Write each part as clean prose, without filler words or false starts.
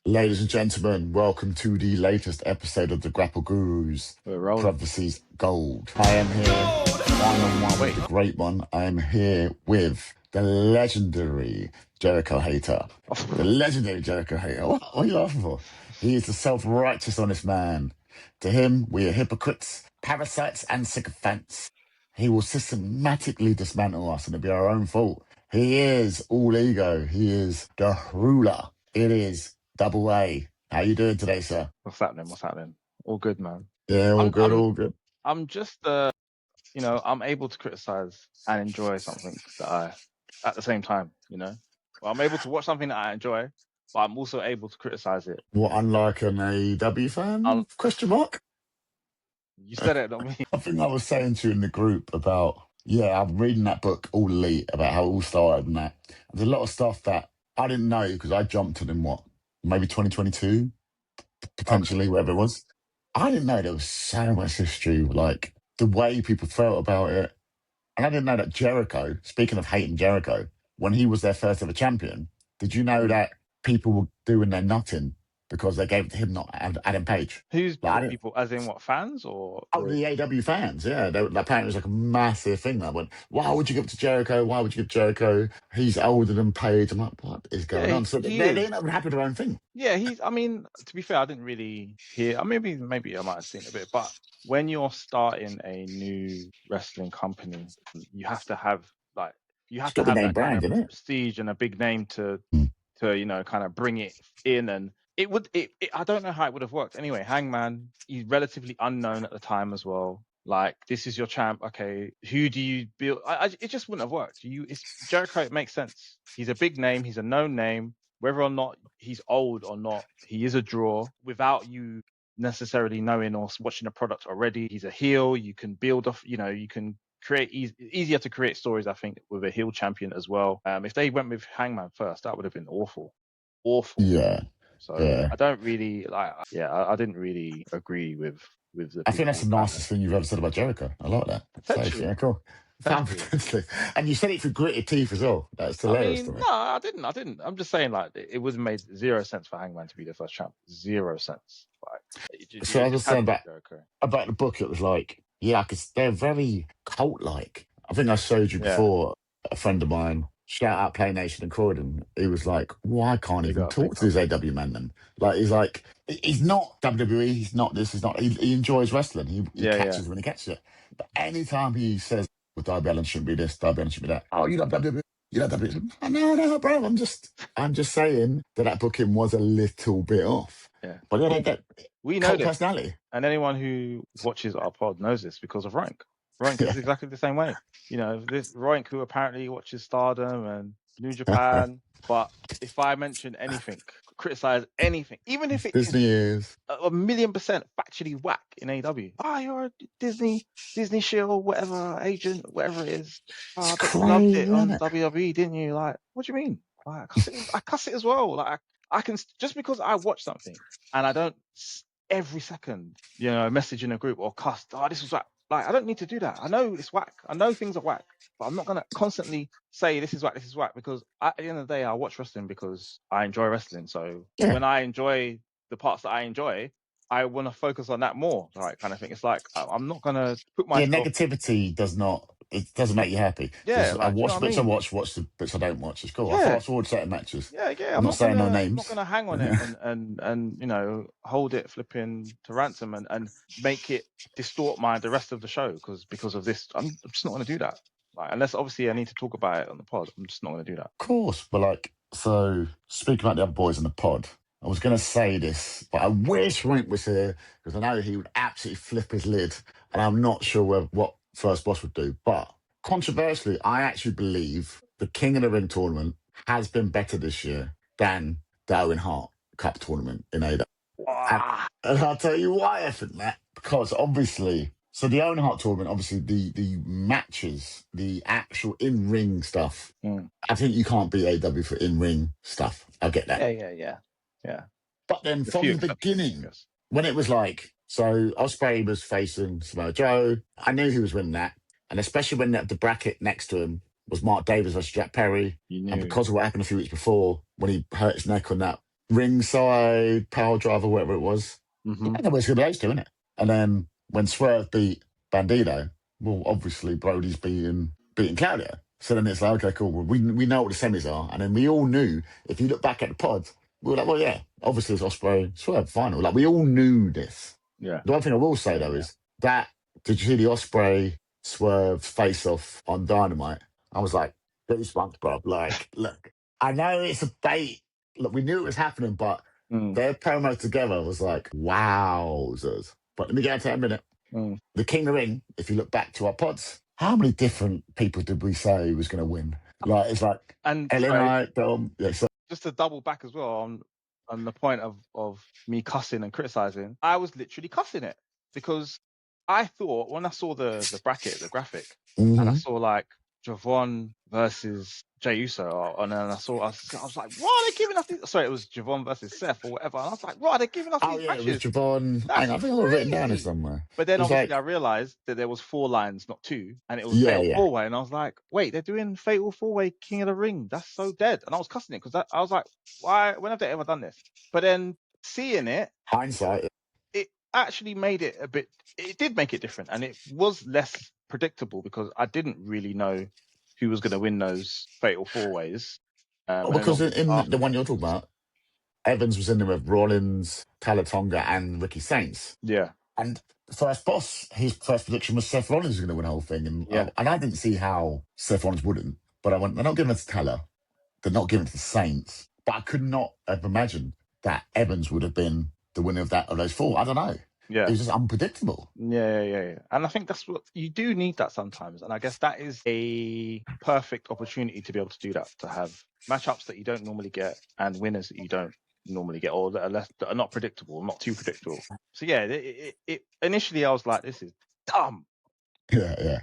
Ladies and gentlemen, welcome to the latest episode of the Grapple Gurus GOLD. I am here, one-on-one with the great one. I am here with the legendary Jericho hater. The legendary Jericho hater. What are you laughing for? He is the self-righteous honest man. To him, we are hypocrites, parasites, and sycophants. He will systematically dismantle us, and it'll be our own fault. He is all ego. He is the ruler. It is Double A. How you doing today, sir? What's happening? All good, man. Yeah, all good. I'm just, I'm able to criticize and enjoy something that at the same time, Well, I'm able to watch something that I enjoy, but I'm also able to criticize it. What, unlike an AEW fan? Question mark? You said it, not me. I think I was saying to you in the group about, I'm reading that book, All Elite, about how it all started and that. There's a lot of stuff that I didn't know because I jumped it in maybe 2022, potentially, whatever it was. I didn't know there was so much history, like the way people felt about it. And I didn't know that Jericho, speaking of hating Jericho, when he was their first ever champion, did you know that people were doing their nutting because they gave it to him, not Adam Page? Who's people, as in what, fans or? Oh, the AEW fans, yeah. Apparently it was like a massive thing that went, why would you give it to Jericho? Why would you give Jericho? He's older than Page. I'm like, what is going on? So they're not happy with their own thing. Yeah, to be fair, I didn't really hear, maybe I might have seen a bit, but when you're starting a new wrestling company, you have to have that brand, kind of prestige and a big name to kind of bring it in. And I don't know how it would have worked. Anyway, Hangman, he's relatively unknown at the time as well. Like, this is your champ. Okay, who do you build? It just wouldn't have worked. Jericho, it makes sense. He's a big name. He's a known name. Whether or not he's old or not, he is a draw without you necessarily knowing or watching the product already. He's a heel. You can build off, you can create easier to create stories, I think, with a heel champion as well. If they went with Hangman first, that would have been awful. Yeah. So I don't really I didn't really agree with the. I think that's the nicest thing you've ever said about Jericho. I like that. Potentially. Yeah, cool. Potentially. And you said it for gritted teeth as well. That's hilarious to me. No, I didn't. I'm just saying, like, it would have made 0 sense for Hangman to be the first champ. 0 sense. So I was saying about the book, it was like, because they're very cult-like. I think I showed you before, a friend of mine, shout out Play Nation and Croydon, he was like, why can't he even talk to this AW man then? Like, he's not WWE, he's not this, he's not, he enjoys wrestling. He catches when he catches it. But anytime he says, well, Darby Allin shouldn't be this, Darby Allin shouldn't be that. Oh, you love WWE? You love WWE? No, bro, I'm just saying that booking was a little bit off. Yeah. But we know this. Personality. And anyone who watches our pod knows this because of Rank. Rank is exactly the same way. This Rank, who apparently watches Stardom and New Japan, but if I mention anything, criticize anything, even if it is a 1,000,000% factually whack in AEW. You're a Disney Shield, whatever, agent, whatever it is. I bet you loved it on WWE, didn't you? Like, what do you mean? I cuss it as well. Like, I can, just because I watch something and I don't every second, message in a group or cuss, this was whack. Like, I don't need to do that. I know it's whack. I know things are whack, but I'm not going to constantly say this is whack, because at the end of the day, I watch wrestling because I enjoy wrestling. So when I enjoy the parts that I enjoy, I want to focus on that more, right? Kind of thing. It's like, I'm not going to put my negativity doesn't make you happy. Yeah, I watch bits I watch the bits I don't watch. It's cool. I fast forward certain matches. Yeah. I'm not saying no names. I'm not going to hang on it and hold it flipping to ransom and make it distort the rest of the show because of this. I'm just not going to do that. Like, unless obviously I need to talk about it on the pod, I'm just not going to do that. Of course, but so speaking about the other boys in the pod, I was going to say this, but I wish Rink was here because I know he would absolutely flip his lid, and I'm not sure what First Boss would do. But controversially, I actually believe the King of the Ring tournament has been better this year than the Owen Hart Cup tournament in AEW. And I'll tell you why I think that. Because obviously, so the Owen Hart tournament, obviously the matches, the actual in-ring stuff, I think you can't beat AEW for in-ring stuff. I get that. Yeah. But then from the beginning, when it was like, so Ospreay was facing Samoa Joe, I knew he was winning that. And especially when the bracket next to him was Mark Davis versus Jack Perry. And because of what happened a few weeks before, when he hurt his neck on that ringside, power driver, whatever it was. Mm-hmm. I know it's good those two, isn't it? And then when Swerve beat Bandito, well, obviously Brody's beating Claudio. So then it's like, okay, cool. Well, we know what the semis are. And then we all knew, if you look back at the pod, we were like, well, yeah, obviously it's Ospreay Swerve final. Like, we all knew this. Yeah. The one thing I will say, though, is that, did you see the Ospreay Swerve face off on Dynamite? I was like, goosebumps, bro. Like, look, I know it's a bait. Look, we knew it was happening, but their promo together was like, wowzers. But let me get into that in a minute. The King of the Ring, if you look back to our pods, how many different people did we say was going to win? Like, it's like, And LNI, Dom. Yeah, so just to double back as well on the point of me cussing and criticizing, I was literally cussing it because I thought when I saw the bracket, the graphic, and I saw like Javon versus Jey Uso, and then I was like, why are they giving us these? Sorry, it was Javon versus Seth or whatever. And I was like, why are they giving us these matches? It was Javon. That's I think I written down it somewhere. But then obviously I realized that there was 4 lines, not 2, and it was Fatal 4-Way, and I was like, wait, they're doing Fatal 4-Way King of the Ring. That's so dead. And I was cussing it because I was like, why? When have they ever done this? But then seeing it, hindsight, it actually made it a bit. It did make it different, and it was less predictable because I didn't really know who was going to win those Fatal 4-Ways. Because in the one you're talking about, Evans was in there with Rollins, Talatonga, and Ricky Saints. Yeah. And first boss, his first prediction was Seth Rollins was going to win the whole thing. And I didn't see how Seth Rollins wouldn't. But I went, they're not giving it to Tala. They're not giving it to the Saints. But I could not have imagined that Evans would have been the winner of those 4. I don't know. Yeah. It was just unpredictable. Yeah. And I think that's what you do need that sometimes. And I guess that is a perfect opportunity to be able to do that, to have matchups that you don't normally get and winners that you don't normally get, or that are not predictable, not too predictable. So yeah, it initially I was like, this is dumb. Yeah.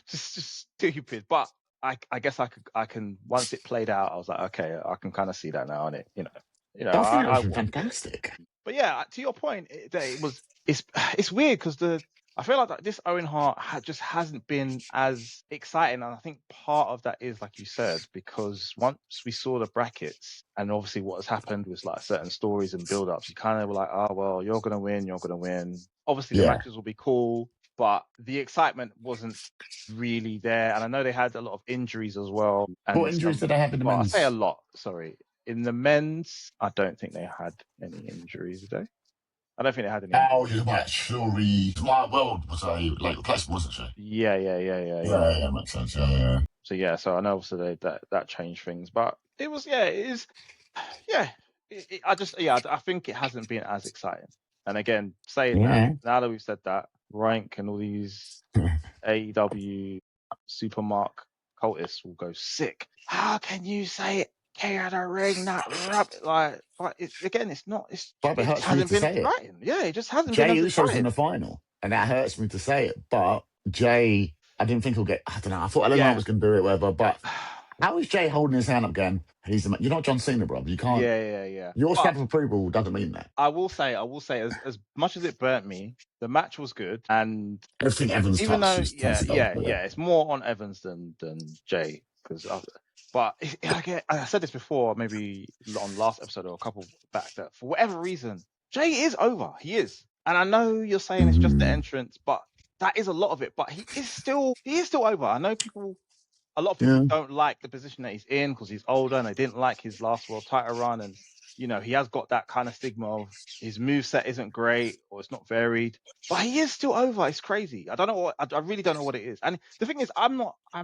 Just stupid. But I guess I can once it played out, I was like, okay, I can kind of see that now, and it, I think it was fantastic. But yeah, to your point, it's weird because I feel like this Owen Hart just hasn't been as exciting, and I think part of that is, like you said, because once we saw the brackets and obviously what has happened with like certain stories and build-ups, you kind of were like, oh well, you're gonna win. Obviously, the matches will be cool, but the excitement wasn't really there. And I know they had a lot of injuries as well. And what injuries did they have in the men's? I say a lot. Sorry. In the men's, I don't think they had any injuries, did they? I don't think they had any. Oh, you're right. Shuri, My World was a late replacement, wasn't she? Yeah. Yeah, makes sense. Yeah. So I know obviously that changed things, but it was, I think it hasn't been as exciting. And again, saying that, now that we've said that, Rank and all these AEW Supermark cultists will go sick. How can you say it? King of the Ring, not rub like. But it's not. It hasn't been exciting. Yeah, it just hasn't been. Jey Uso's in the final, and that hurts me to say it. But Jey, I didn't think he'll get. I don't know. I thought LNI was going to do it, whatever. But how is Jey holding his hand up again? You're not John Cena, bro. You can't. Yeah. Your stamp of approval doesn't mean that. I will say, as much as it burnt me, the match was good, and everything Evans even touches. It's more on Evans than Jey because. But I said this before, maybe on last episode or a couple back, that for whatever reason, Jey is over. He is. And I know you're saying it's just the entrance, but that is a lot of it. But he is still over. I know a lot of people don't like the position that he's in because he's older and they didn't like his last world title run. And, he has got that kind of stigma of his moveset isn't great or it's not varied. But he is still over. It's crazy. I really don't know what it is. And the thing is, I'm not a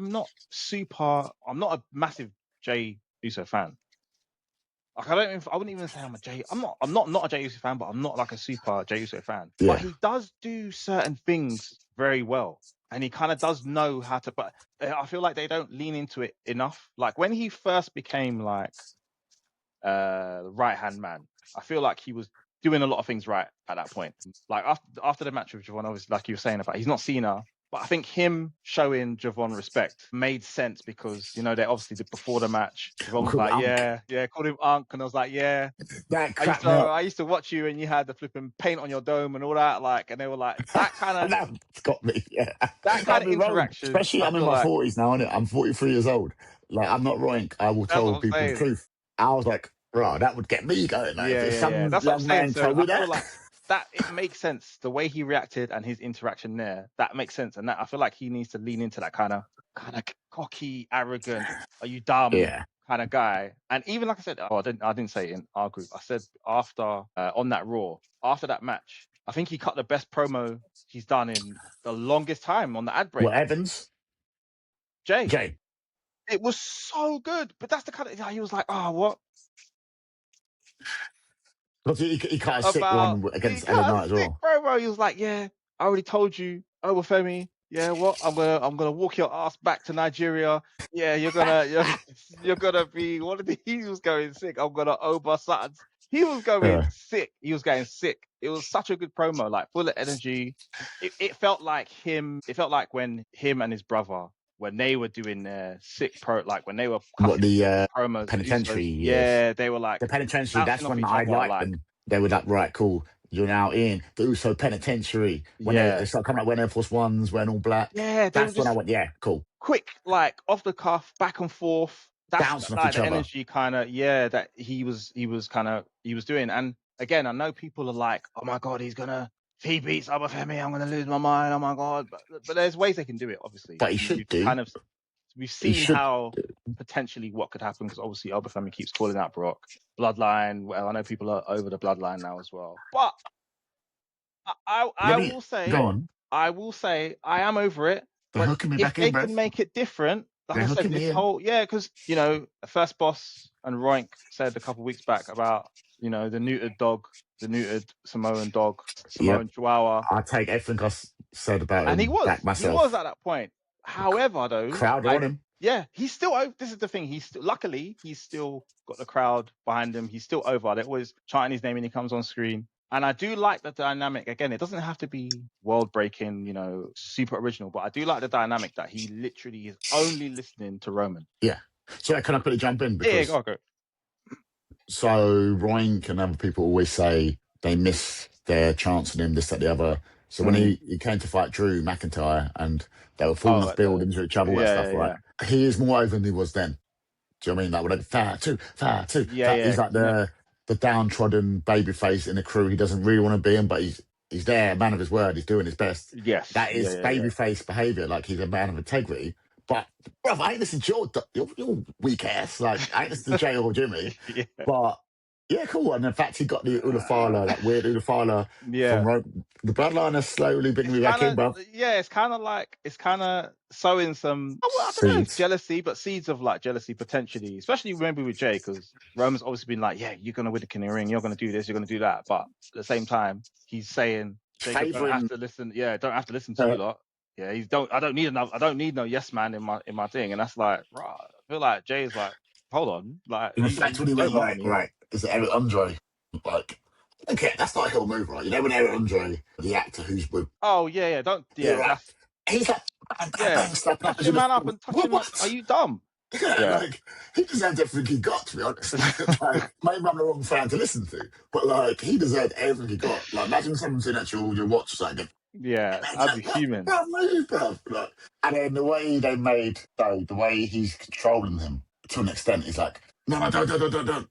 massive Jey Uso fan. Like I wouldn't even say I'm not a Jey Uso fan, but I'm not like a super Jey Uso fan. Yeah. But he does do certain things very well. And he kind of does know how to, but I feel like they don't lean into it enough. Like when he first became like right-hand man, I feel like he was doing a lot of things right at that point. Like after the match with Javon, obviously, like you were saying about, he's not Cena, but I think him showing Javon respect made sense because, they obviously did before the match. Javon was like, called him Unc, and I was like, I used to watch you and you had the flipping paint on your dome and all that, like, and they were like, that kind of... That's got me, yeah. That kind of interaction. Especially, I'm in my 40s now, innit? I'm 43 years old. Like, I'm not Roink. I will tell people the truth. I was like, Right, that would get me going. Like, if Yeah. some That's what I'm young saying. man So told me I feel that. like that it makes sense. The way he reacted and his interaction there, that makes sense. And that I feel like he needs to lean into that kind of cocky, arrogant, are you dumb Yeah. kind of guy. And even like I said, I didn't say it in our group. I said after on that Raw, after that match, I think he cut the best promo he's done in the longest time on the ad break. What, Evans? Jay. Jay. It was so good. But that's the kind of he was like, oh, what? Because he cut a sick About one he against LA cut a Knight as sick well. promo. He was like, yeah, I already told you, Obafemi. Yeah, what? I'm gonna walk your ass back to Nigeria. Yeah, you're gonna be one of the. He was going sick. I'm gonna Oba Sutton's. He was going sick. He was going sick. It was such a good promo, like full of energy. It felt like him. It felt like when him and his brother, when they were doing their sick like when they were What, cutting the promos, the penitentiary Usos, years? yeah, they were like The penitentiary, bouncing that's off when each I other, liked like them. They were like, right, cool. You're now in the Uso penitentiary. When yeah. they start coming up, when Air Force Ones, wearing all black. Yeah, they were That's when I just went, yeah, cool. quick, like off the cuff, back and forth. That's Bouncing off like each the other. energy kind of, yeah, that he was doing. And again, I know people are like, oh my God, if he beats Obafemi, I'm going to lose my mind. Oh my God. But there's ways they can do it, obviously. But he should do. We've He seen should. how potentially what could happen because obviously Obafemi keeps calling out Brock. Bloodline. Well, I know people are over the Bloodline now as well. But I will say, go on. I will say I am over it. They're But hooking me if back in, they bruv. can make it different, like They're I said, hooking me this in. whole because First Boss and Roink said a couple of weeks back about the neutered dog, the neutered Samoan dog, Samoan Chihuahua, I take everything I said about and he him back was myself. at that point. However, though, Crowd on him. yeah, he's still over. This is the thing. Luckily, he's still got the crowd behind him. He's still over. They're always chanting his name when he comes on screen. And I do like the dynamic. Again, it doesn't have to be world breaking, super original, but I do like the dynamic that he literally is only listening to Roman. Yeah. So can I quickly jump in? Yeah, Because go. so Roink and other people always say they miss their chance on him, this, that, the other. So when he came to fight Drew McIntyre and they were falling off buildings with each other, all that stuff, right? He is more over than he was then. Do you know what I mean? Like, with fire two. He's like the downtrodden babyface in the crew. He doesn't really want to be him, but he's there, a man of his word. He's doing his best. Yes. That is babyface behavior. Like, he's a man of integrity. But, bro, I ain't listening to your weak ass. Like, I ain't listening to Jay or Jimmy. But, yeah, cool. And in fact, he got the Ulafala, that weird Ulafala from Rome. The Bloodline has slowly been me back in, bro. Yeah, it's kind of sowing some, I don't know, jealousy, but seeds of like jealousy potentially, especially maybe with Jay, because Roman's obviously been like, yeah, you're going to win the King of the Ring, you're going to do this, you're going to do that. But at the same time, he's saying, Jacob, don't have to listen. Yeah, don't have to listen to you lot. Yeah, I don't need no yes man in my thing. And that's like, right. I feel like Jay's like, hold on. Like, In fact, when he went like, right, is it Eric Andre? Like, okay, that's not a heel move, right? You know when Eric Andre, the actor who's with... Oh, yeah, he's like, bang, slapping up. Touch your man up and touch him up. Are you dumb? Yeah, like, he deserved everything he got, to be honest. Like, maybe I'm the wrong fan to listen to, but, like, he deserved everything he got. Like, imagine someone saying that your watch or something. Yeah, I'd be human. Like, and then the way they made, the way he's controlling him to an extent, he's like, no, don't.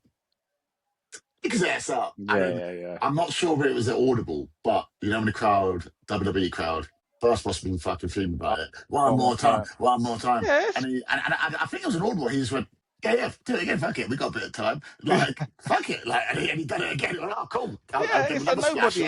Pick his ass up. Yeah. I'm not sure if it was audible, but you know, when the crowd, WWE crowd, First must have been fucking fuming about it. One more time. Yes. And I think it was an audible. He just went, yeah, do it again. Fuck it. We got a bit of time. Like, fuck it. Like, and he done it again. He went, oh, cool. It's nobody.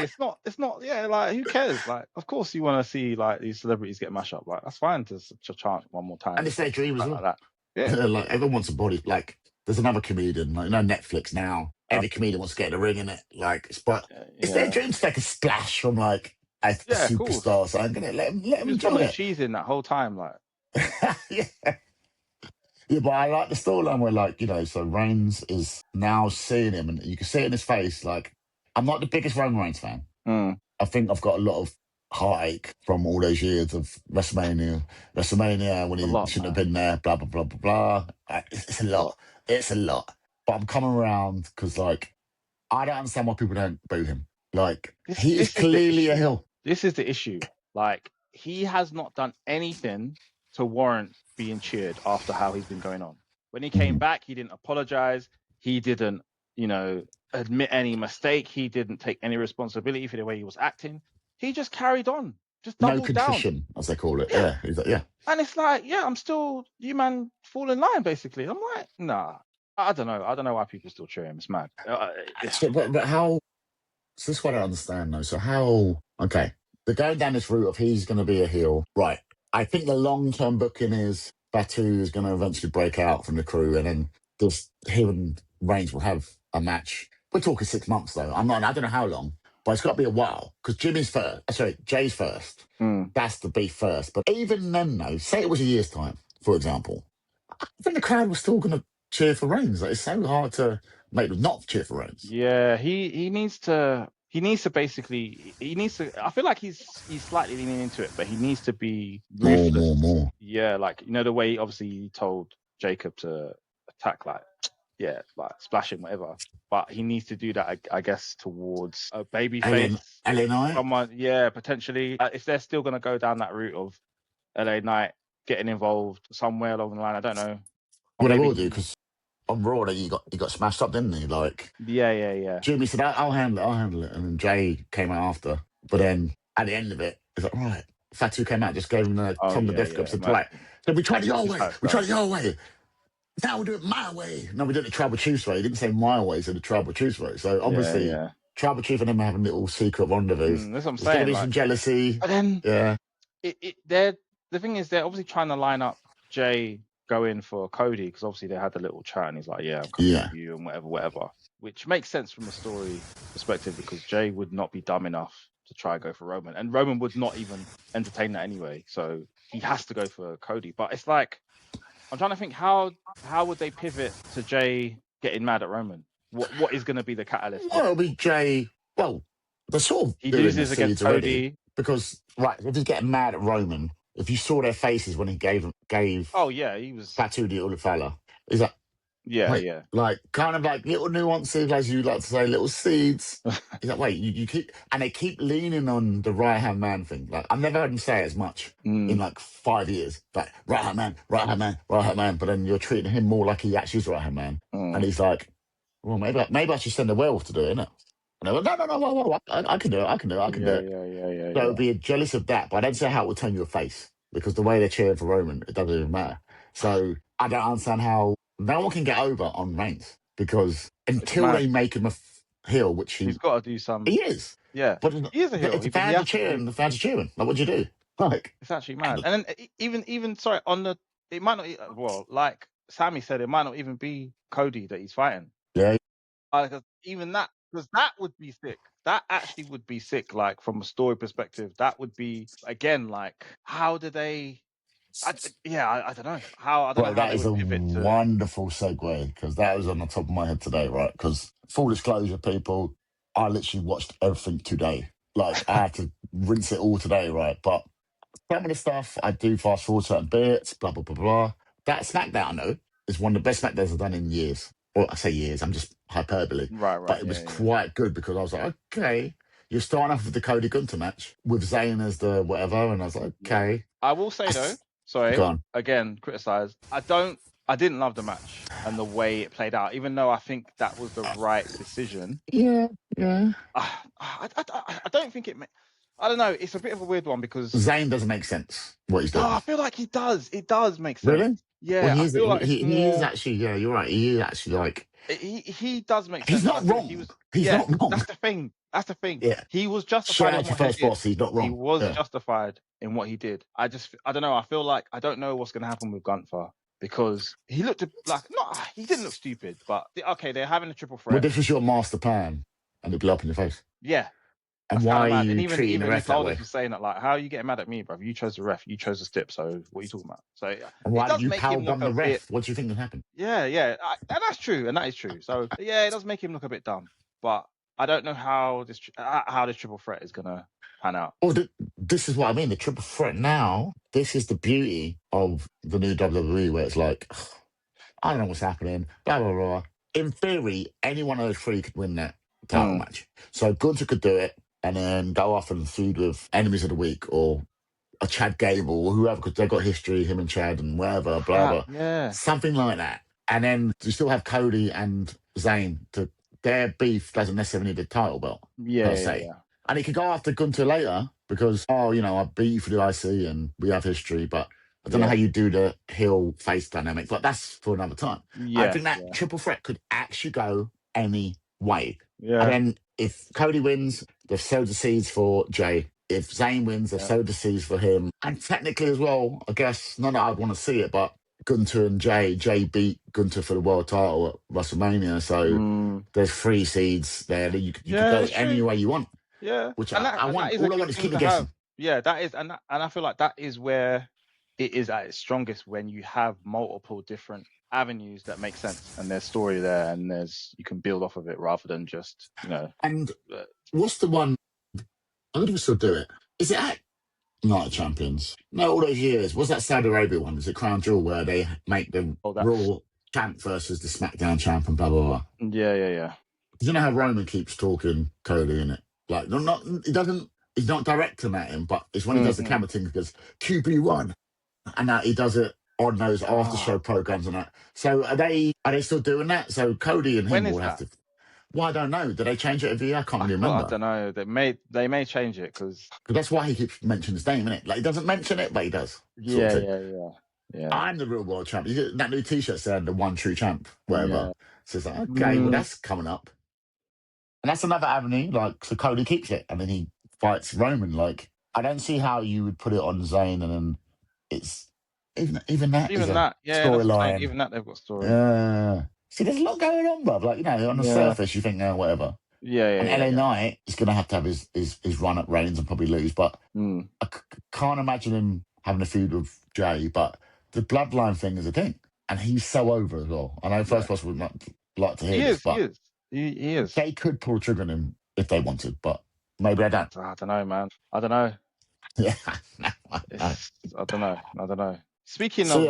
It's not. Yeah, like, who cares? Like, of course you want to see like these celebrities get mashed up. Like, that's fine to chant one more time. And it's their dream as well. Like that. Yeah. Like, everyone wants a body. Like, there's another comedian, like, Netflix now. Every comedian wants to get in the ring in it. Like, it's their dream to take a splash from like a superstar. So I'm gonna let him enjoy it. Cheese in that whole time, like. Yeah, but I like the storyline where, like, so Reigns is now seeing him, and you can see it in his face. Like, I'm not the biggest Roman Reigns fan. I think I've got a lot of heartache from all those years of WrestleMania when he shouldn't have been there. Blah blah blah blah blah. It's a lot. It's a lot. But I'm coming around because, like, I don't understand why people don't boo him. Like, he is clearly a heel. This is the issue. Like, he has not done anything to warrant being cheered after how he's been going on. When he came back, he didn't apologize. He didn't admit any mistake. He didn't take any responsibility for the way he was acting. He just carried on, just doubled no contrition, as they call it. Yeah. He's like, yeah. And it's like, I'm still, you man, fall in line, basically. I'm like, nah, I don't know. I don't know why people still cheer him. It's mad. But how? So this is what I understand, though. So how? Okay, they're going down this route of he's going to be a heel, right? I think the long-term booking is Batu is going to eventually break out from the crew, and then just him and Reigns will have a match. We're talking 6 months, though. I don't know how long, but it's got to be a while because Jay's first. That's the beef first. But even then, though, say it was a year's time, for example, I think the crowd was still going to cheer for Reigns. Like, it's so hard to make them not cheer for Reigns. Yeah, he needs to. He needs to basically. He needs to. I feel like he's slightly leaning into it, but he needs to be ruthless. More. Yeah, like the way obviously he told Jacob to attack, like splash him, whatever. But he needs to do that, I guess, towards a babyface. LA Knight? Someone, potentially. If they're still going to go down that route of LA Knight getting involved somewhere along the line, I don't know. Well, they will do, because on Raw, he got smashed up, didn't he? Like, yeah. Jimmy said, I'll handle it. And then Jay came out after. But then at the end of it, he's like, right. Fatu came out, just gave him the Tom the Death Grip. Said, we tried it your way. We tried it your way. Now we'll do it my way. No, we did it the Tribal Chief's way. He didn't say my way, he said the Tribal Chief's way. So obviously, Tribal Chief and them having little secret rendezvous. That's what I'm saying. There's going to be some jealousy. But then, the thing is, they're obviously trying to line up Jay going for Cody, because obviously they had the little chat and he's like, I'm coming with you and whatever. Which makes sense from a story perspective, because Jay would not be dumb enough to try and go for Roman. And Roman would not even entertain that anyway. So he has to go for Cody. But it's like, I'm trying to think, how would they pivot to Jay getting mad at Roman? What is going to be the catalyst? Well, it'll be Jay. Well, they're sort of he loses against Cody already, because if he's getting mad at Roman, if you saw their faces when he gave he was Fatu the other fella. He's like, like kind of like little nuances, as you like to say, little seeds. He's like, wait, you keep, and they keep leaning on the right hand man thing. Like, I've never heard him say it as much in like 5 years. Like, right hand man. But then you're treating him more like he actually is right hand man, and he's like, well, maybe I should send a werewolf to do it, innit? And I go, no, I can do it. I can do it. So it'll be jealous of that, but I don't see how it will turn you a face, because the way they're cheering for Roman, it doesn't even matter. So I don't understand how no one can get over on Reigns, because until they make him a heel, which he's got to do some. He is. Yeah. But he is a heel. If the fans are cheering, the fans are cheering. Like, what do you do? Like, it's actually mad. And then even sorry, it might not, like Sammy said, it might not even be Cody that he's fighting. Yeah. Even that, because that would be sick. That actually would be sick, like, from a story perspective. That would be, again, like, how do they... I don't know. I don't know. That is a wonderful segue, because that was on the top of my head today, right? Because, full disclosure, people, I literally watched everything today. Like, I had to rinse it all today, right? But some of the stuff, I do fast forward certain bits, blah, blah, blah, blah. That SmackDown, I know, is one of the best SmackDowns I've done in years. Well, I say years, I'm just hyperbole. Right. But it was quite good, because I was like, okay, you're starting off with the Cody Gunther match with Zayn as the whatever, and I was like, okay. I will say, though, sorry, again, criticise. I didn't love the match and the way it played out, even though I think that was the right decision. Yeah. I don't think it... I don't know. It's a bit of a weird one, because Zayn doesn't make sense what he's doing. I feel like he does. It does make sense. Really? Yeah. Well, he is actually. Yeah, you're right. He is actually like. He does make sense. He's not wrong. He's not wrong. That's the thing. Yeah. He was justified. Shout out to first boss. He's not wrong. He was justified in what he did. I don't know. I feel like I don't know what's going to happen with Gunther, because he looked like he didn't look stupid, but okay, they're having a triple threat. Well, this was your master plan, and it blew up in your face. Yeah. And why are you treating the ref that way? Even saying that, like, how are you getting mad at me, bruv? You chose the ref, you chose the stip, so what are you talking about? So, and why did you pound on the ref? What do you think would happen? Yeah, and that's true, and that is true. So, yeah, it does make him look a bit dumb, but I don't know how this triple threat is gonna pan out. Well, this is what I mean. The triple threat now. This is the beauty of the new WWE, where it's like, I don't know what's happening. Blah blah blah. In theory, any one of those three could win that title match. So Gunther could do it, and then go off and feud with Enemies of the Week or a Chad Gable or whoever, because they've got history, him and Chad and whatever, blah, blah. Yeah. Something like that. And then you still have Cody and Zayn to their beef doesn't necessarily need a title belt per se. Yeah. And he could go after Gunther later because, I beat you for the IC and we have history, but I don't know how you do the heel face dynamic, but that's for another time. I think that triple threat could actually go any way. Yeah. And then if Cody wins, they've sowed the seeds for Jay. If Zayn wins, they've sowed the seeds for him. And technically as well, I guess, not that I'd want to see it, but Gunther and Jay beat Gunther for the world title at WrestleMania. So there's 3 seeds there that you could go any way you want. Yeah. Which and I want. all I want is keep me guessing. Yeah, that is, and I feel like that is where it is at its strongest, when you have multiple different avenues that make sense and there's story there and you can build off of it rather than just, And what's the one? I think we still do it. Is it at Night of Champions? No, all those years. What's that Saudi Arabia one? Is it Crown Jewel where they make the Raw champ versus the SmackDown champ and blah, blah, blah? Yeah. You know how Roman keeps talking Cody in it? Like, he's not directing at him, but it's when he does the camera thing, he goes, QB1. And that he does it on those after show programs and that. So are they still doing that? So Cody and him will have to. Well, I don't know. Did they change it every year? I can't really remember. I don't know. They may change it because that's why he keeps mentioning his name, isn't it? Like, he doesn't mention it, but he does. Yeah. I'm the real world champ. You get that new T-shirt saying the one true champ, whatever. So it's like, okay, well, that's coming up. And that's another avenue. Like, so Cody keeps it, and then he fights Roman. Like, I don't see how you would put it on Zayn, and then it's even that. Even that, storyline. Even that, they've got story. Yeah. See, there's a lot going on, bruv. Like, on the surface, you think, whatever. Yeah. And LA Knight is going to have his run at Reigns and probably lose, but I can't imagine him having a feud with Jay. But the Bloodline thing is a thing, and he's so over as well. I know First Boss would like to hear this, but he is. They could pull trigger on him if they wanted, but maybe I don't. I don't know, man. I don't know. Yeah, I don't know. Speaking of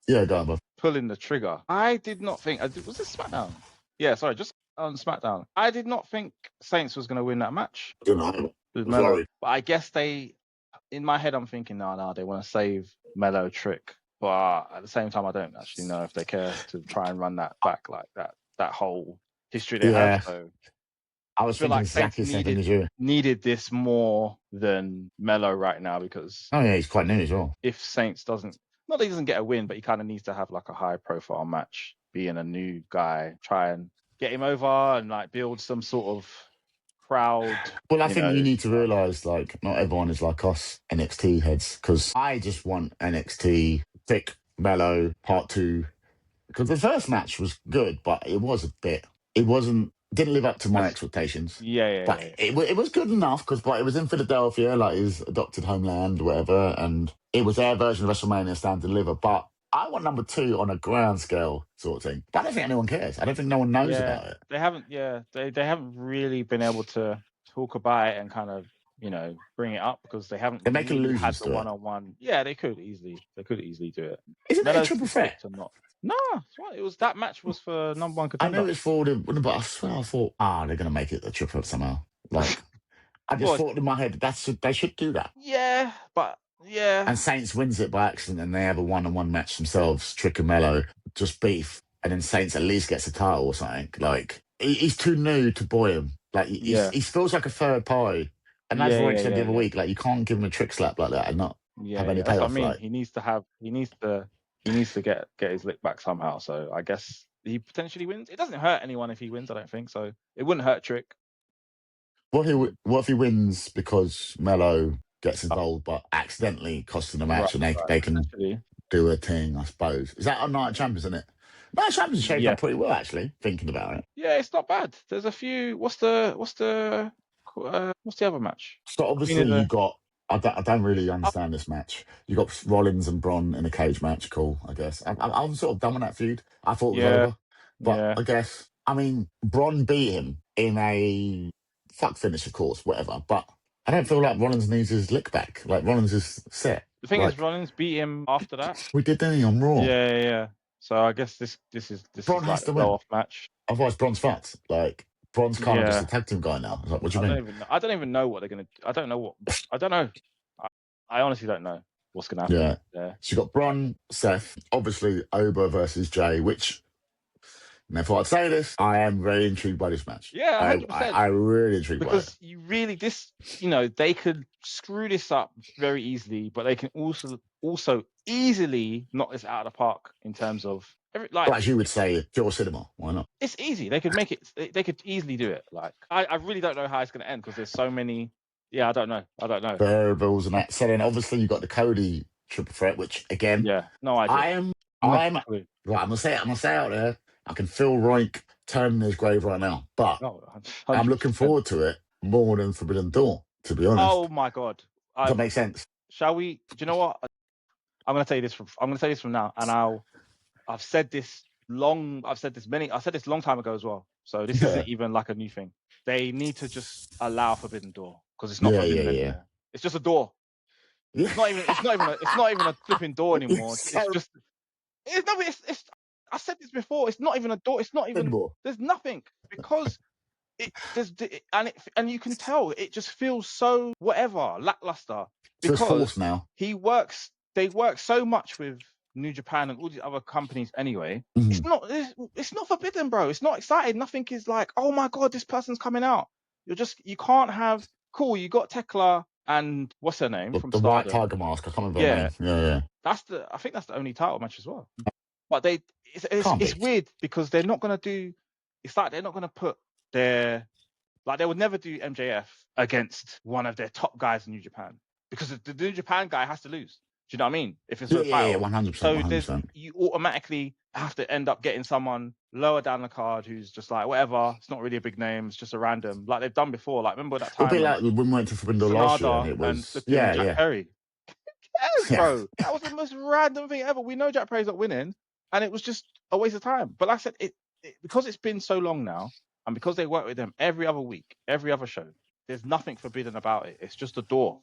go on, bro. Pulling the trigger, I did not think. Was this SmackDown? Yeah, sorry, just on SmackDown. I did not think Saints was going to win that match. Sorry. But I guess in my head, I'm thinking, no, they want to save Melo Trick. But at the same time, I don't actually know if they care to try and run that back like that whole history they have. So I feel like Saints needed this more than Melo right now because he's quite new as well. If Saints doesn't get a win, but he kind of needs to have like a high profile match, being a new guy, try and get him over and like build some sort of crowd. Well, I think you need to realise like not everyone is like us NXT heads, because I just want NXT thick Melo Part 2, because the first match was good, but didn't live up to my expectations. But it was good enough because it was in Philadelphia, like his adopted homeland, whatever, and it was their version of WrestleMania Stand Deliver. But I want number 2 on a grand scale sort of thing. But I don't think anyone cares. I don't think no one knows about it. They haven't. They haven't really been able to talk about it and kind of bring it up because they haven't. They make illusions had the to it. One-on-one. Yeah, they could easily do it. Isn't it a triple threat? No, it was that match was for number 1 contender. I know it's for the, but I swear I thought, they're going to make it a triple somehow. Like, I just thought in my head they should do that. Yeah, but And Saints wins it by accident, and they have a one-on-one match themselves. Trick and Melo just beef, and then Saints at least gets a title or something. Like he's too new to buy him. Like he feels like a third party. And that's what I said the other week. Like you can't give him a trick slap like that and not have any payoff. I mean, he needs to get his lick back somehow. So I guess he potentially wins. It doesn't hurt anyone if he wins, I don't think. So it wouldn't hurt Trick. What if he wins because Melo gets involved but accidentally costing the match, and they can do a thing, I suppose. Is that on Night of Champions, isn't it? Night of Champions shaped up pretty well, actually, thinking about it. Yeah, it's not bad. There's a few. What's the other match? So obviously you got. I don't really understand this match. You got Rollins and Braun in a cage match. Cool, I guess. I'm sort of done with that feud. I thought it was over, but I guess Braun beat him in a fuck finish, of course, whatever. But I don't feel like Rollins needs his lick back. Like Rollins is set. The thing is, Rollins beat him after that. We did, didn't he, on Raw? Yeah. So I guess this is Braun has to win. Off match. Otherwise, Braun's fucked. Like. Braun's kind of just a tag team guy now. Like, what do you mean? I don't even know what they're going to do. I don't know. I honestly don't know what's going to happen. Yeah. So you got Braun, Seth, obviously Oba versus Jay, which And therefore, I'd say this: I am very intrigued by this match. Yeah, 100%. I really intrigued by it. Because you really, they could screw this up very easily, but they can also easily knock this out of the park in terms of Well, as you would say, pure cinema. Why not? It's easy. They could make it. They could easily do it. Like I really don't know how it's going to end because there's so many. Yeah, I don't know. Variables and that. So then, obviously, you got the Cody triple threat, which again, yeah, no idea. I'm gonna say it. I'm gonna say it out there. I can feel Roink turning his grave right now, but I'm looking forward to it more than Forbidden Door. To be honest. Oh my god, does that make sense? Shall we? Do you know what? I'm gonna say this from now, and I've said this a long time ago as well. So this isn't even like a new thing. They need to just allow Forbidden Door because it's not forbidden anymore. It's just a door. Yeah. It's not even a flipping door anymore. It's just. I said this before. It's not even a door. It's not even. There's nothing because and you can tell it just feels so lackluster because it's forced now. They work so much with New Japan and all these other companies anyway. Mm-hmm. It's not forbidden, bro. It's not exciting. Nothing is like, oh my god, this person's coming out. You can't have you got Tekla and what's her name from the Stardom. White Tiger Mask. I can't remember her name. Yeah. I think that's the only title match as well. But it's weird because they're not gonna do. It's like they're not gonna put they would never do MJF against one of their top guys in New Japan because the New Japan guy has to lose. Do you know what I mean? If it's a title, 100%. So 100%. You automatically have to end up getting someone lower down the card who's just like whatever. It's not really a big name. It's just a random, like they've done before. Like remember that time? It'll be like when we went to Forbidden Door last year, and it was Jack Perry. Yes, bro. That was the most random thing ever. We know Jack Perry's not winning, and it was just a waste of time. But like I said, because it's been so long now, and because they work with them every other week, every other show, there's nothing forbidden about it. It's just a door.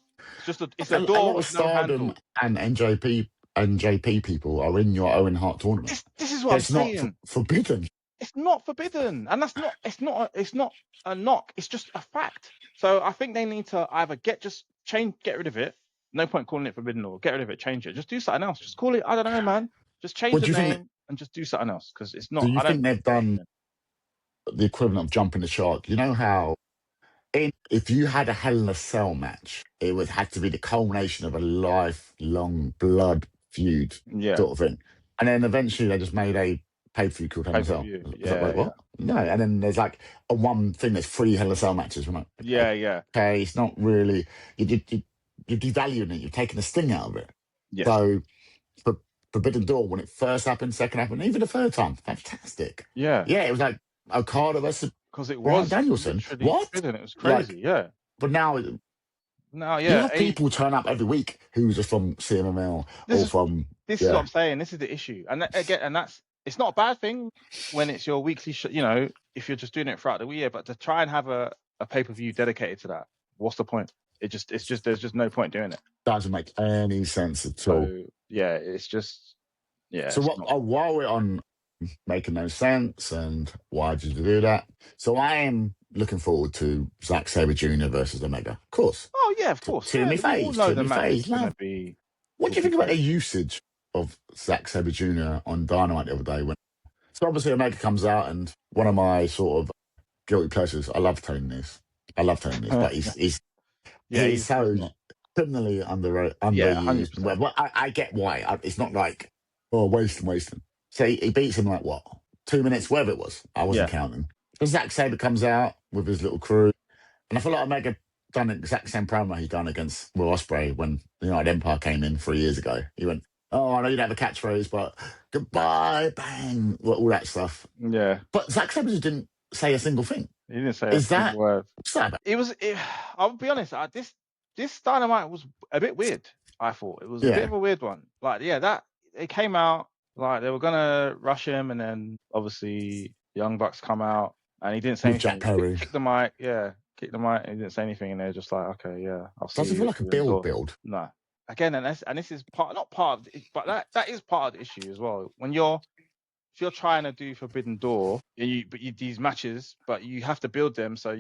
It's a door with no handle. And NJP people are in your Owen Hart tournament. This is what I'm saying. It's not forbidden. It's not forbidden, and that's not. It's not a knock. It's just a fact. So I think they need to either get rid of it. No point calling it forbidden or get rid of it, change it. Just do something else. Just call it. I don't know, man. Just change the name and just do something else because it's not. Do you think they've done the equivalent of jumping the shark? You know how if you had a Hell in a Cell match, it would have to be the culmination of a lifelong blood feud sort of thing. And then eventually they just made a pay-per-view called Hell in a Cell. What? No, and then there's like a one thing, there's 3 Hell in a Cell matches, right? Yeah. Okay, it's not really, you're devaluing it, you're taking the sting out of it. Yes. So Forbidden Door, when it first happened, second happened, even the third time, fantastic. Yeah, it was like Okada versus because it was Danielson. What? It was crazy, But now, you have people turn up every week who's just from CMML from. This is what I'm saying. This is the issue, and it's not a bad thing when it's your weekly. If you're just doing it throughout the year, but to try and have a pay-per-view dedicated to that, what's the point? It's just there's just no point doing it. Doesn't make any sense at all. Yeah, it's just So while we're on making no sense and why did you do that? So I am looking forward to Zack Sabre Jr. versus Omega. Of course. Oh yeah, of course. To me face. What do you think about the usage of Zack Sabre Jr. on Dynamite the other day? So obviously Omega comes out, and one of my sort of guilty pleasures, I love telling this, but he's so criminally underused. Yeah, well, I get why. It's not like, wasting. So he beats him like, what, 2 minutes, whatever it was. I wasn't counting. But Zack Sabre comes out with his little crew. And I feel like Omega done the exact same promo he done against Will Ospreay when the United Empire came in 3 years ago. He went, I know you don't have a catchphrase, but goodbye, bang, all that stuff. Yeah. But Zack Sabre just didn't say a single thing. He didn't say a single word. I'll be honest, this Dynamite was a bit weird, I thought. It was a bit of a weird one. Like, that it came out, like they were gonna rush him, and then obviously Young Bucks come out, and he didn't say anything. Jack Perry. Kick the mic, and he didn't say anything, and they're just like, okay, I'll see. Does it feel like a build? No. Again, and this is not part of it, but that is part of the issue as well. If you're trying to do Forbidden Door, these matches, but you have to build them, so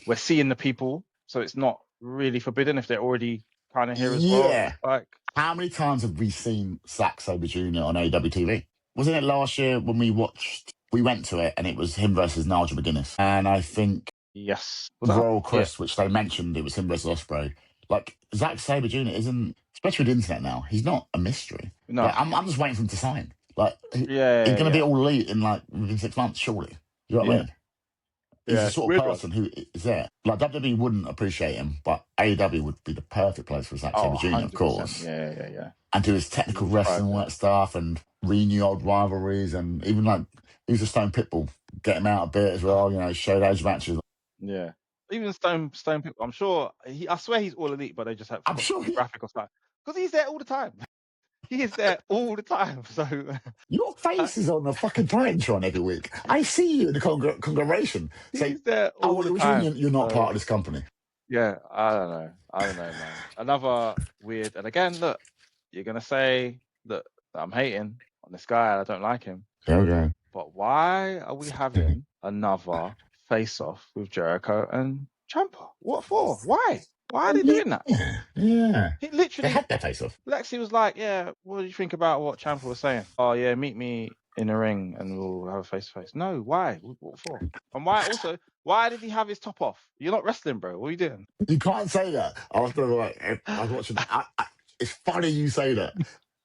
we're seeing the people, so it's not really forbidden if they're already kind of here as well. Yeah. Like, how many times have we seen Zack Sabre Jr. on AEW TV? Wasn't it last year when we watched we went to it and it was him versus Nigel McGuinness. And I think Yes. Royal Crest, which they mentioned, it was him versus Ospreay. Like, Zack Sabre Jr. isn't, especially with the internet now, he's not a mystery. No. Like, I'm just waiting for him to sign. Like, he's Yeah. going to be all elite in like within 6 months, surely. You know what I mean? He's the sort of person who is there. Like, WWE wouldn't appreciate him, but AEW would be the perfect place for Zack Sabre Jr., of 100%. course. Yeah. And do his technical wrestling and all that stuff and renew old rivalries and even like, he's a Stone Pitbull. Get him out a bit as well, you know, show those matches. Yeah. Even Stone Pitbull, I'm sure, I swear he's all elite, but they just have I'm sure graphic or something. Because he's there all the time. He is there all the time. So your face is on the fucking Titantron every week. I see you in the congregation. He's there all the time. You're not part of this company. Yeah, I don't know, man. Another weird. And again, look, you're gonna say that I'm hating on this guy. I don't like him. Okay. But why are we having another face-off with Jericho and Ciampa? What for? Why? Why are they doing that? Yeah. He literally they had their face-off. Lexi was like, "Yeah, what do you think about what Ciampa was saying? Oh yeah, meet me in the ring and we'll have a face-to-face." No, why? What for? And why? Also, why did he have his top off? You're not wrestling, bro. What are you doing? You can't say that. I was watching. It's funny you say that.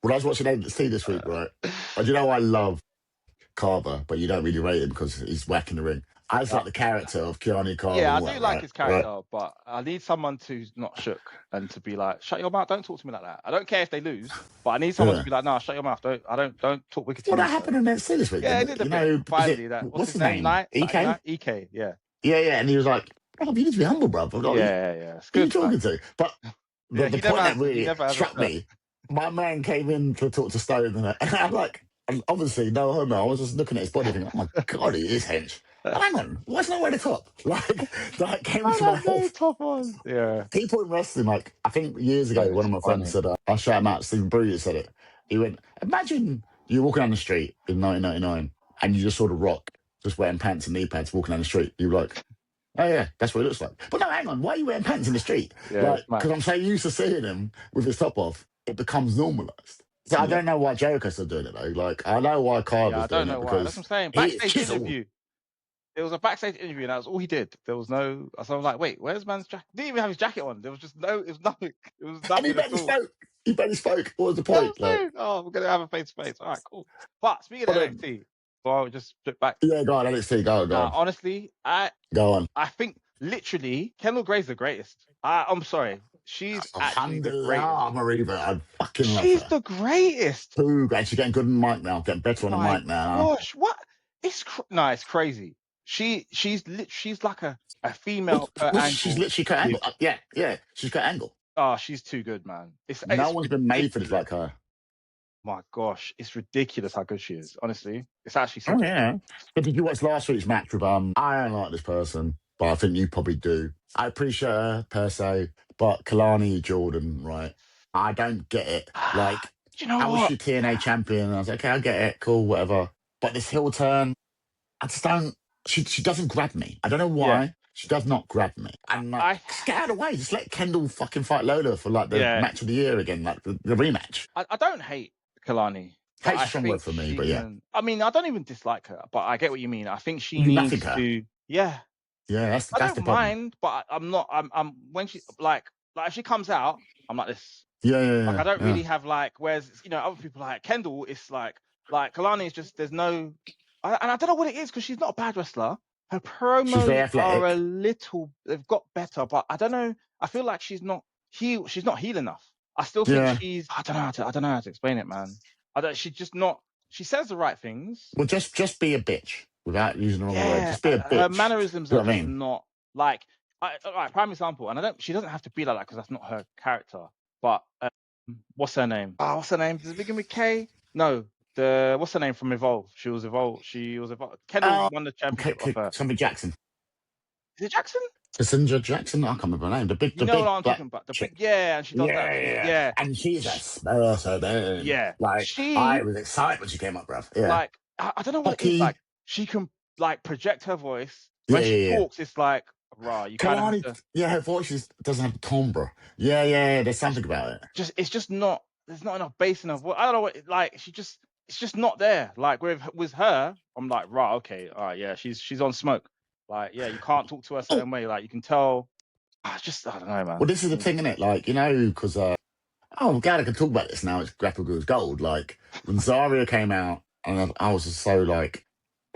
When I was watching NXT this week, right? And you know I love Carver, but you don't really rate him because he's whacking the ring. I just like the character of Keanu Carver. Yeah, I do like his character, but I need someone who's not shook and to be like, "Shut your mouth! Don't talk to me like that." I don't care if they lose, but I need someone to be like, "No, shut your mouth! Don't talk wicked to me." Well, that happened in NXT this week. Yeah, it did a bit. Finally, what's his name? EK. EK. Yeah. Yeah, and he was like, "Oh, you need to be humble, bro." Yeah. It's Who are good, you talking to? But the point that really struck me, my man came in to talk to Stone, and I'm like, obviously, no homo. I was just looking at his body thinking, "Oh my God, he is hench." Hang on, why is not wearing the top? Like came into my head. Top on. Yeah. People in wrestling, like, I think years ago, one of my friends said, I'll shout him out, Stephen Brewer said it. He went, imagine you're walking down the street in 1999 and you just saw The Rock just wearing pants and knee pads walking down the street. You're like, oh yeah, that's what it looks like. But no, hang on, why are you wearing pants in the street? Because I'm so used to seeing him with his top off, it becomes normalised. So I don't know why Jericho's still doing it though. Like, I know why Carver's doing it because... That's what I'm saying. Backstage interview. There was a backstage interview and that was all he did. There was no... So I was like, wait, where's man's jacket? Didn't even have his jacket on. There was just no... It was nothing. It was nothing at all. He barely spoke. What was the point? Oh, we're going to have a face-to-face. All right, cool. But speaking of NXT, so I'll just flip back. Yeah, go on, NXT. Go on. Honestly, Go on. I think literally Kendall Gray's the greatest. I'm sorry. She's actually the greatest. Mariva, I fucking love her. She's the greatest. Ooh, she's getting good on the mic now. Getting better on the mic now. Gosh, what? It's crazy. She's like a female angle. She's literally cut angle. Yeah. She's cut angle. Oh, she's too good, man. No one's been made for this like her. My gosh, it's ridiculous how good she is. Honestly, it's actually. Oh yeah. But did you watch last week's match with I don't like this person, but I think you probably do. I appreciate her per se, but Kalani Jordan, right? I don't get it. Like, you know how what? was she TNA champion? I was like, okay, I get it, cool, whatever. But this heel turn, I just don't. She doesn't grab me. I don't know why. Yeah. She does not grab me. And just get out of the way. Just let Kendall fucking fight Lola for like the match of the year again, like the rematch. I don't hate Kalani. Hate's a strong word for me, but yeah. I mean, I don't even dislike her, but I get what you mean. I think she needs to. Yeah. Yeah, that's I the don't problem. mind, but I'm not. I'm when she like if she comes out, I'm like this. Yeah. Like I don't really have like. Whereas other people like Kendall, it's like Kalani is just there's no. And I don't know what it is because she's not a bad wrestler. Her promos are a little. They've got better, but I don't know. I feel like she's not heel enough. I still think she's. I don't know how to explain it, man. She's just not. She says the right things. Well, just be a bitch without using the wrong word. Just be a bitch. Her mannerisms are just not like. Right, prime example, and she doesn't have to be like that because that's not her character. But what's her name? What's her name? Does it begin with K? No. What's her name from Evolve? She was Evolve. Kendall won the championship of her. Somebody Jackson. Is it Jackson? Cassandra Jackson? I can't remember her name. The big, what I'm talking about. And she does that. Yeah. And she's a smirker, man. Yeah. Like, I was excited when she came up, bruv. Yeah. Like, I don't know what it is. Like, she can, like, project her voice. When she talks, it's like, rah, you kind of have to... Yeah, her voice doesn't have timbre. Yeah, there's something about it. It's just not... There's not enough bass in her voice. I don't know what... Like, she just... it's just not there. Like with her, I'm like, right, okay, all right, yeah, she's on smoke. Like, yeah, you can't talk to her a certain way. Like, you can tell. I don't know, man. Well, this is the thing, isn't it? Like, because I'm glad I can talk about this now. It's Grapple Gurus GOLD. Like when Zarya came out, and I was just so like,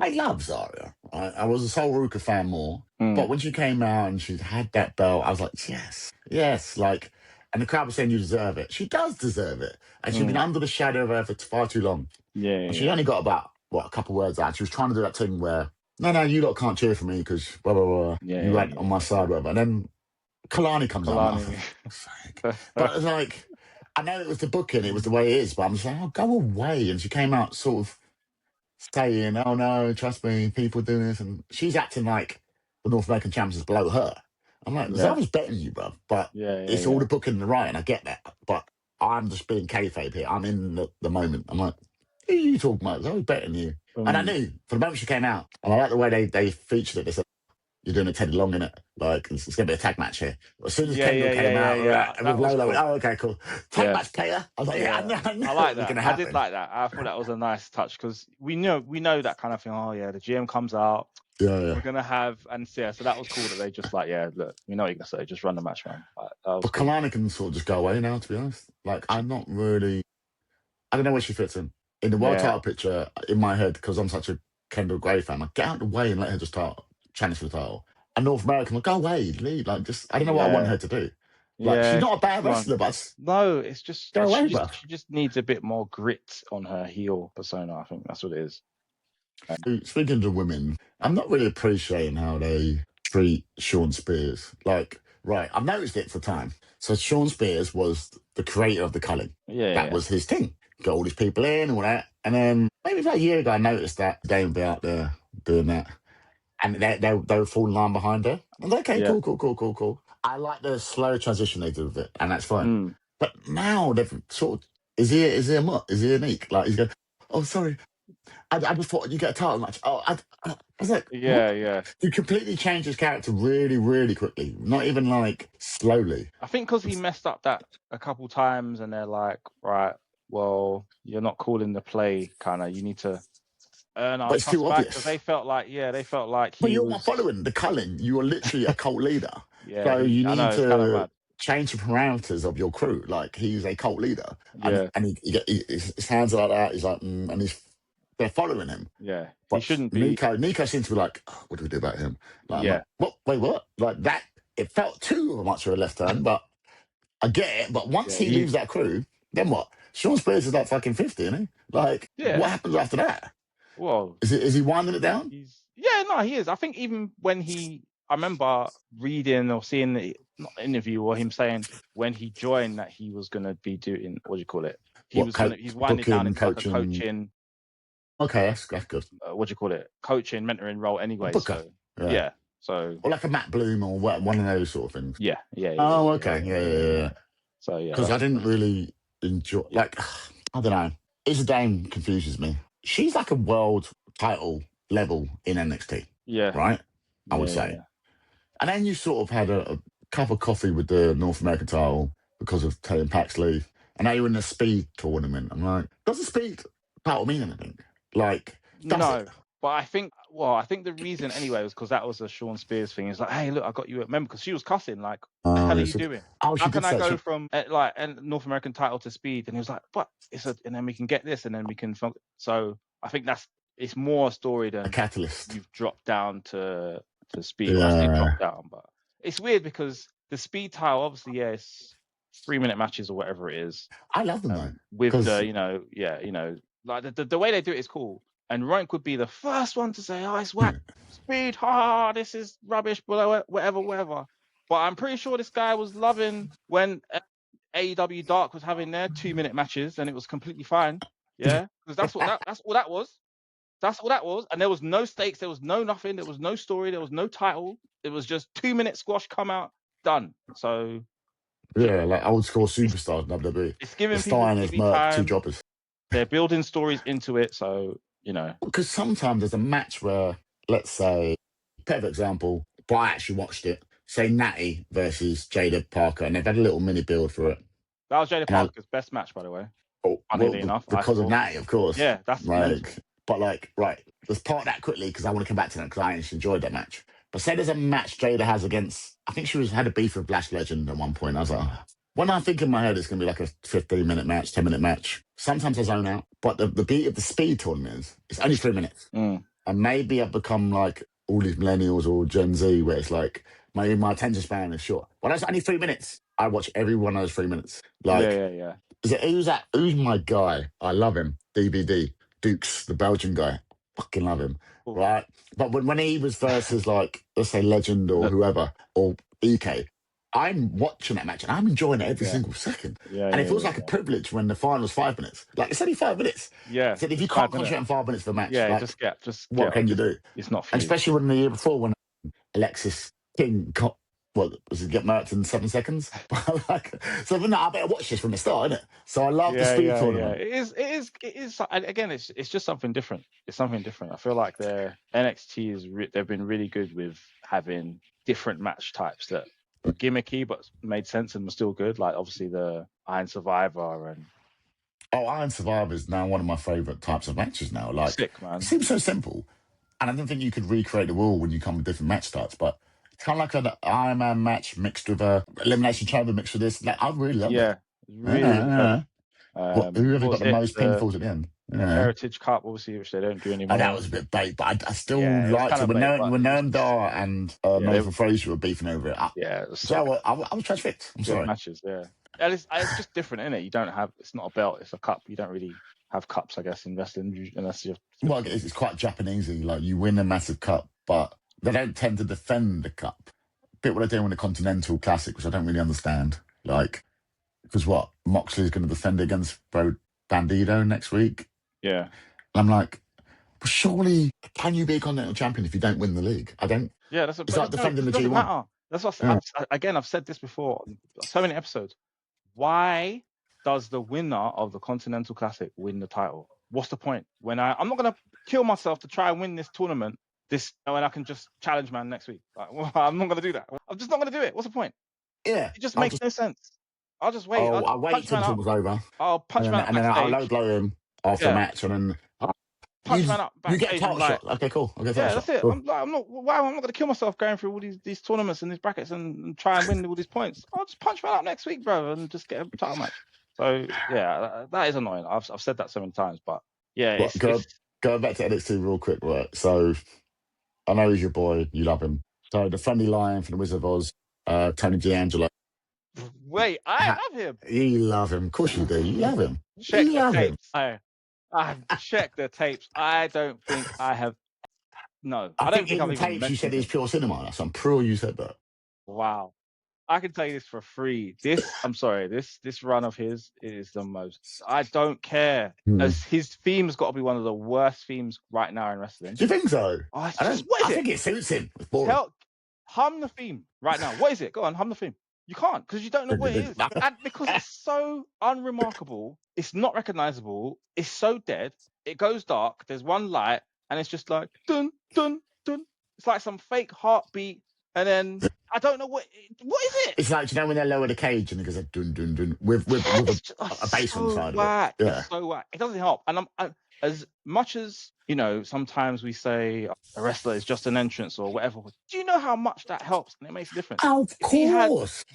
I love Zarya. I was a Soul Ruka fan more, but when she came out and she had that belt, I was like, yes, like. And the crowd was saying you deserve it. She does deserve it, and she's been under the shadow of her for far too long. Yeah, And she only got about a couple words out. She was trying to do that thing where, no, you lot can't cheer for me because blah blah blah. You weren't on my side, whatever. And then Kalani comes on. But it's like, I know it was the booking, it was the way it is, but I'm just like, oh, go away. And she came out sort of saying, oh no, trust me, people do this. And she's acting like the North American champions is below her. I'm like, Zara's better than you, bro. But it's all the booking and the writing. I get that. But I'm just being kayfabe here. I'm in the moment. I'm like, who are you talking about? Zara's better than you. And I knew from the moment she came out, and I like the way they featured it. They said, you're doing a Teddy Long in it. Like, it's going to be a tag match here. As soon as Kendall came out, with Lola, cool. Oh, okay, cool. Tag match player. I was like, I like that. I did like that. I thought that was a nice touch because we know that kind of thing. Oh, yeah, the GM comes out. We're going to have, and so that was cool that they just like, look, we know what you're going to say. Just run the match, man. Like, but cool. Kalani can sort of just go away now, to be honest. Like, I'm not really, I don't know where she fits in. In the world title picture, in my head, because I'm such a Kendall Gray fan, like, get out of the way and let her just start challenge for the title. And North American, like, go away, leave. Like, just, I don't know what I want her to do. Like, she's not a bad wrestler, but no, it's just go away, she just needs a bit more grit on her heel persona. I think that's what it is. Speaking to women, I'm not really appreciating how they treat Sean Spears. Like, right, I've noticed it for time. So Sean Spears was the creator of the culling. That was his thing. Got all these people in and all that. And then maybe about a year ago, I noticed that they would be out there doing that. And they would fall in line behind her. I was like, okay, cool. I like the slow transition they do with it, and that's fine. But now they've sort of, is he a mutt? Is he a neek? Like, he's going, oh, sorry, I just thought you get a title match. Oh, I was like, what? You completely changed his character really, really quickly. Not even like slowly. I think because he messed up that a couple times, and they're like, right, well, you're not calling the play, kind of. You need to earn our trust back. Because they felt like he But you're not following the culling. You are literally a cult leader. So you need to change the parameters of your crew. Like, he's a cult leader. And his hands are like that. He's like, and they're following him. But he shouldn't be. Nico seems to be like, oh, what do we do about him? Like, like, what? Wait, what? Like that. It felt too much of a left turn, but I get it. But once he leaves that crew, then what? Sean Spears is like fucking 50, isn't he? Like, what happens after that? Well, is he winding it down? He is. I think even when I remember reading or seeing the interview or him saying when he joined that he was going to be doing, what do you call it? He's winding down into like a coaching. Okay, that's good. What do you call it? Coaching, mentoring role anyway. So or like a Matt Bloom or one of those sort of things. Yeah. Oh, okay. Yeah. So because I didn't really enjoy, like, I don't know. Isa Dame confuses me. She's like a world title level in NXT. Right? I would say. And then you sort of had a cup of coffee with the North American title because of Taylor Paxley. And now you're in the speed tournament. I'm like, does the speed title mean anything? Like, no. But I think the reason anyway was because that was a Sean Spears thing. It's like, hey, look, I got you. Remember, because she was cussing, like, what the hell are you doing? How can I go from like a North American title to speed? And he was like, but and then we can get this, and then we can. So I think it's more a story than a catalyst. You've dropped down to speed. Well, I say dropped down, but it's weird because the speed title, obviously, it's 3-minute matches or whatever it is. I love them though. With the like the way they do it is cool. And Rowan could be the first one to say, oh, it's whack. Speed, this is rubbish, whatever. But I'm pretty sure this guy was loving when AEW Dark was having their 2-minute matches and it was completely fine. Yeah? Because that's all that was. That's all that was. And there was no stakes. There was no nothing. There was no story. There was no title. It was just 2-minute squash, come out, done. So... Yeah, like old school superstars in WWE. It's giving people time. 2 jobbers. They're building stories into it, so... Because sometimes there's a match where, let's say, perfect example, but I actually watched it, say Natty versus Jada Parker, and they've had a little mini build for it. That was Jada Parker's best match, by the way. Funnily enough, because of Natty, of course. Yeah, that's mental. But right, let's part that quickly because I want to come back to that because I actually enjoyed that match. But say there's a match Jada has against, I think she had a beef with Black Legend at one point. I was like, when I think in my head it's going to be like a 15-minute match, 10-minute match, sometimes I zone out. But the beat of the speed tournament is, it's only 3 minutes. And maybe I've become like all these millennials or Gen Z where it's like, maybe my attention span is short. Well, that's only 3 minutes. I watch every one of those 3 minutes. Like, yeah. Who's that? Who's my guy? I love him. DBD. Dukes, the Belgian guy. Fucking love him. Cool. Right? But when he was versus like, let's say Legend or whoever, or EK, I'm watching that match and I'm enjoying it every single second. And it feels like a privilege when the final's 5 minutes. Like, it's only 5 minutes. Yeah. So if you can't concentrate on 5 minutes for a match, like, what can you do? It's not for and you. especially when the year before when Alexis King got, was it get murked in 7 seconds? So I better watch this from the start, innit? So I love the speed tournament. It is. Again, it's just something different. It's something different. I feel like their NXT is they've been really good with having different match types that were gimmicky but made sense and were still good. Like obviously the Iron Survivor and. Oh, Iron Survivor is now one of my favourite types of matches now. Like, sick, man. It seems so simple. And I didn't think you could recreate the rule when you come with different match starts, but it's kind of like an Iron Man match mixed with a Elimination Chamber mixed with this. Like, I really love it. Yeah, really. Whoever got the most pinfalls at the end. Heritage Cup, obviously, which they don't do anymore. Oh, that was a bit bait, but I still liked it. When Noam Dar and Nathan Fraser were beefing over it. I was transfixed. I'm sorry. Matches, yeah. And it's just different, isn't it? You don't have, it's not a belt, it's a cup. You don't really have cups, I guess, in wrestling unless you're. Well, it's quite Japanesey. Like, you win a massive cup, but they don't tend to defend the cup. A bit what they're doing with the Continental Classic, which I don't really understand. Like, because Moxley's going to defend against Bandido next week. Yeah. And I'm like, well, surely, can you be a Continental Champion if you don't win the league? I don't. Yeah, that's it's like defending the G1. Matter. That's what I've said this before. So many episodes. Why does the winner of the Continental Classic win the title? What's the point? When I'm not going to kill myself to try and win this tournament, when I can just challenge man next week. Like, I'm not going to do that. I'm just not going to do it. What's the point? Yeah. It just makes no sense. I'll just wait. I'll wait until it was over. I'll punch man up and then I'll low blow him after the match, and then punch man up. You get a title shot. Okay, cool. That's it. Cool. I'm not going to kill myself going through all these tournaments and these brackets and try and win all these points. I'll just punch man up next week, bro, and just get a title match. So yeah, that is annoying. I've said that so many times, but yeah. Going back to NXT real quick, right? So I know he's your boy. You love him. So the friendly lion from the Wizard of Oz, Tony D'Angelo. Wait, I love him. You love him. Of course you do. You love him. Check the tapes. I've checked the tapes. I don't think I have. No, I don't think in the tapes you said it's pure cinema. So I'm pretty you said that. Wow. I can tell you this for free. I'm sorry, this run of his is the most. I don't care. As his theme's got to be one of the worst themes right now in wrestling. Do you think so? Oh, what is it? I think it suits him. Hum the theme right now. What is it? Go on, hum the theme. You can't because you don't know what it is. And because it's so unremarkable, it's not recognizable, it's so dead, it goes dark, there's one light, and it's just like dun dun dun. It's like some fake heartbeat, and then I don't know what is it? It's like, you know when they lower the cage and it goes like dun dun dun with a bass on the side of it. Yeah. It's so whack. It doesn't help. And as much as, sometimes we say a wrestler is just an entrance or whatever. Do you know how much that helps and it makes a difference? Oh, of course. He had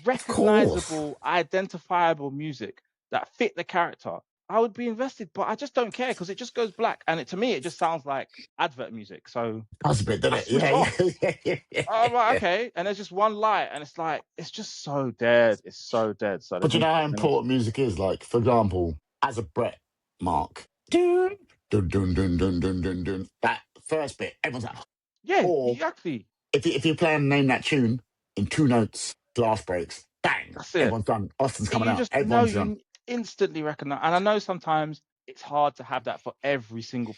recognizable, identifiable music that fit the character, I would be invested, but I just don't care because it just goes black. And to me, it just sounds like advert music. So that's a bit, doesn't it? Yeah. Oh, right, okay. And there's just one light and it's like, it's just so dead. It's so dead. So but you know how important music is? Like, for example, as a Bret mark, dun dun dun dun dun dun dun dun. That first bit, everyone's like, yeah, exactly. If you're playing Name That Tune in 2 notes, glass breaks, bang, that's it. Everyone's done. Austin's coming out. Everyone's done. Instantly recognize, and I know sometimes it's hard to have that for every single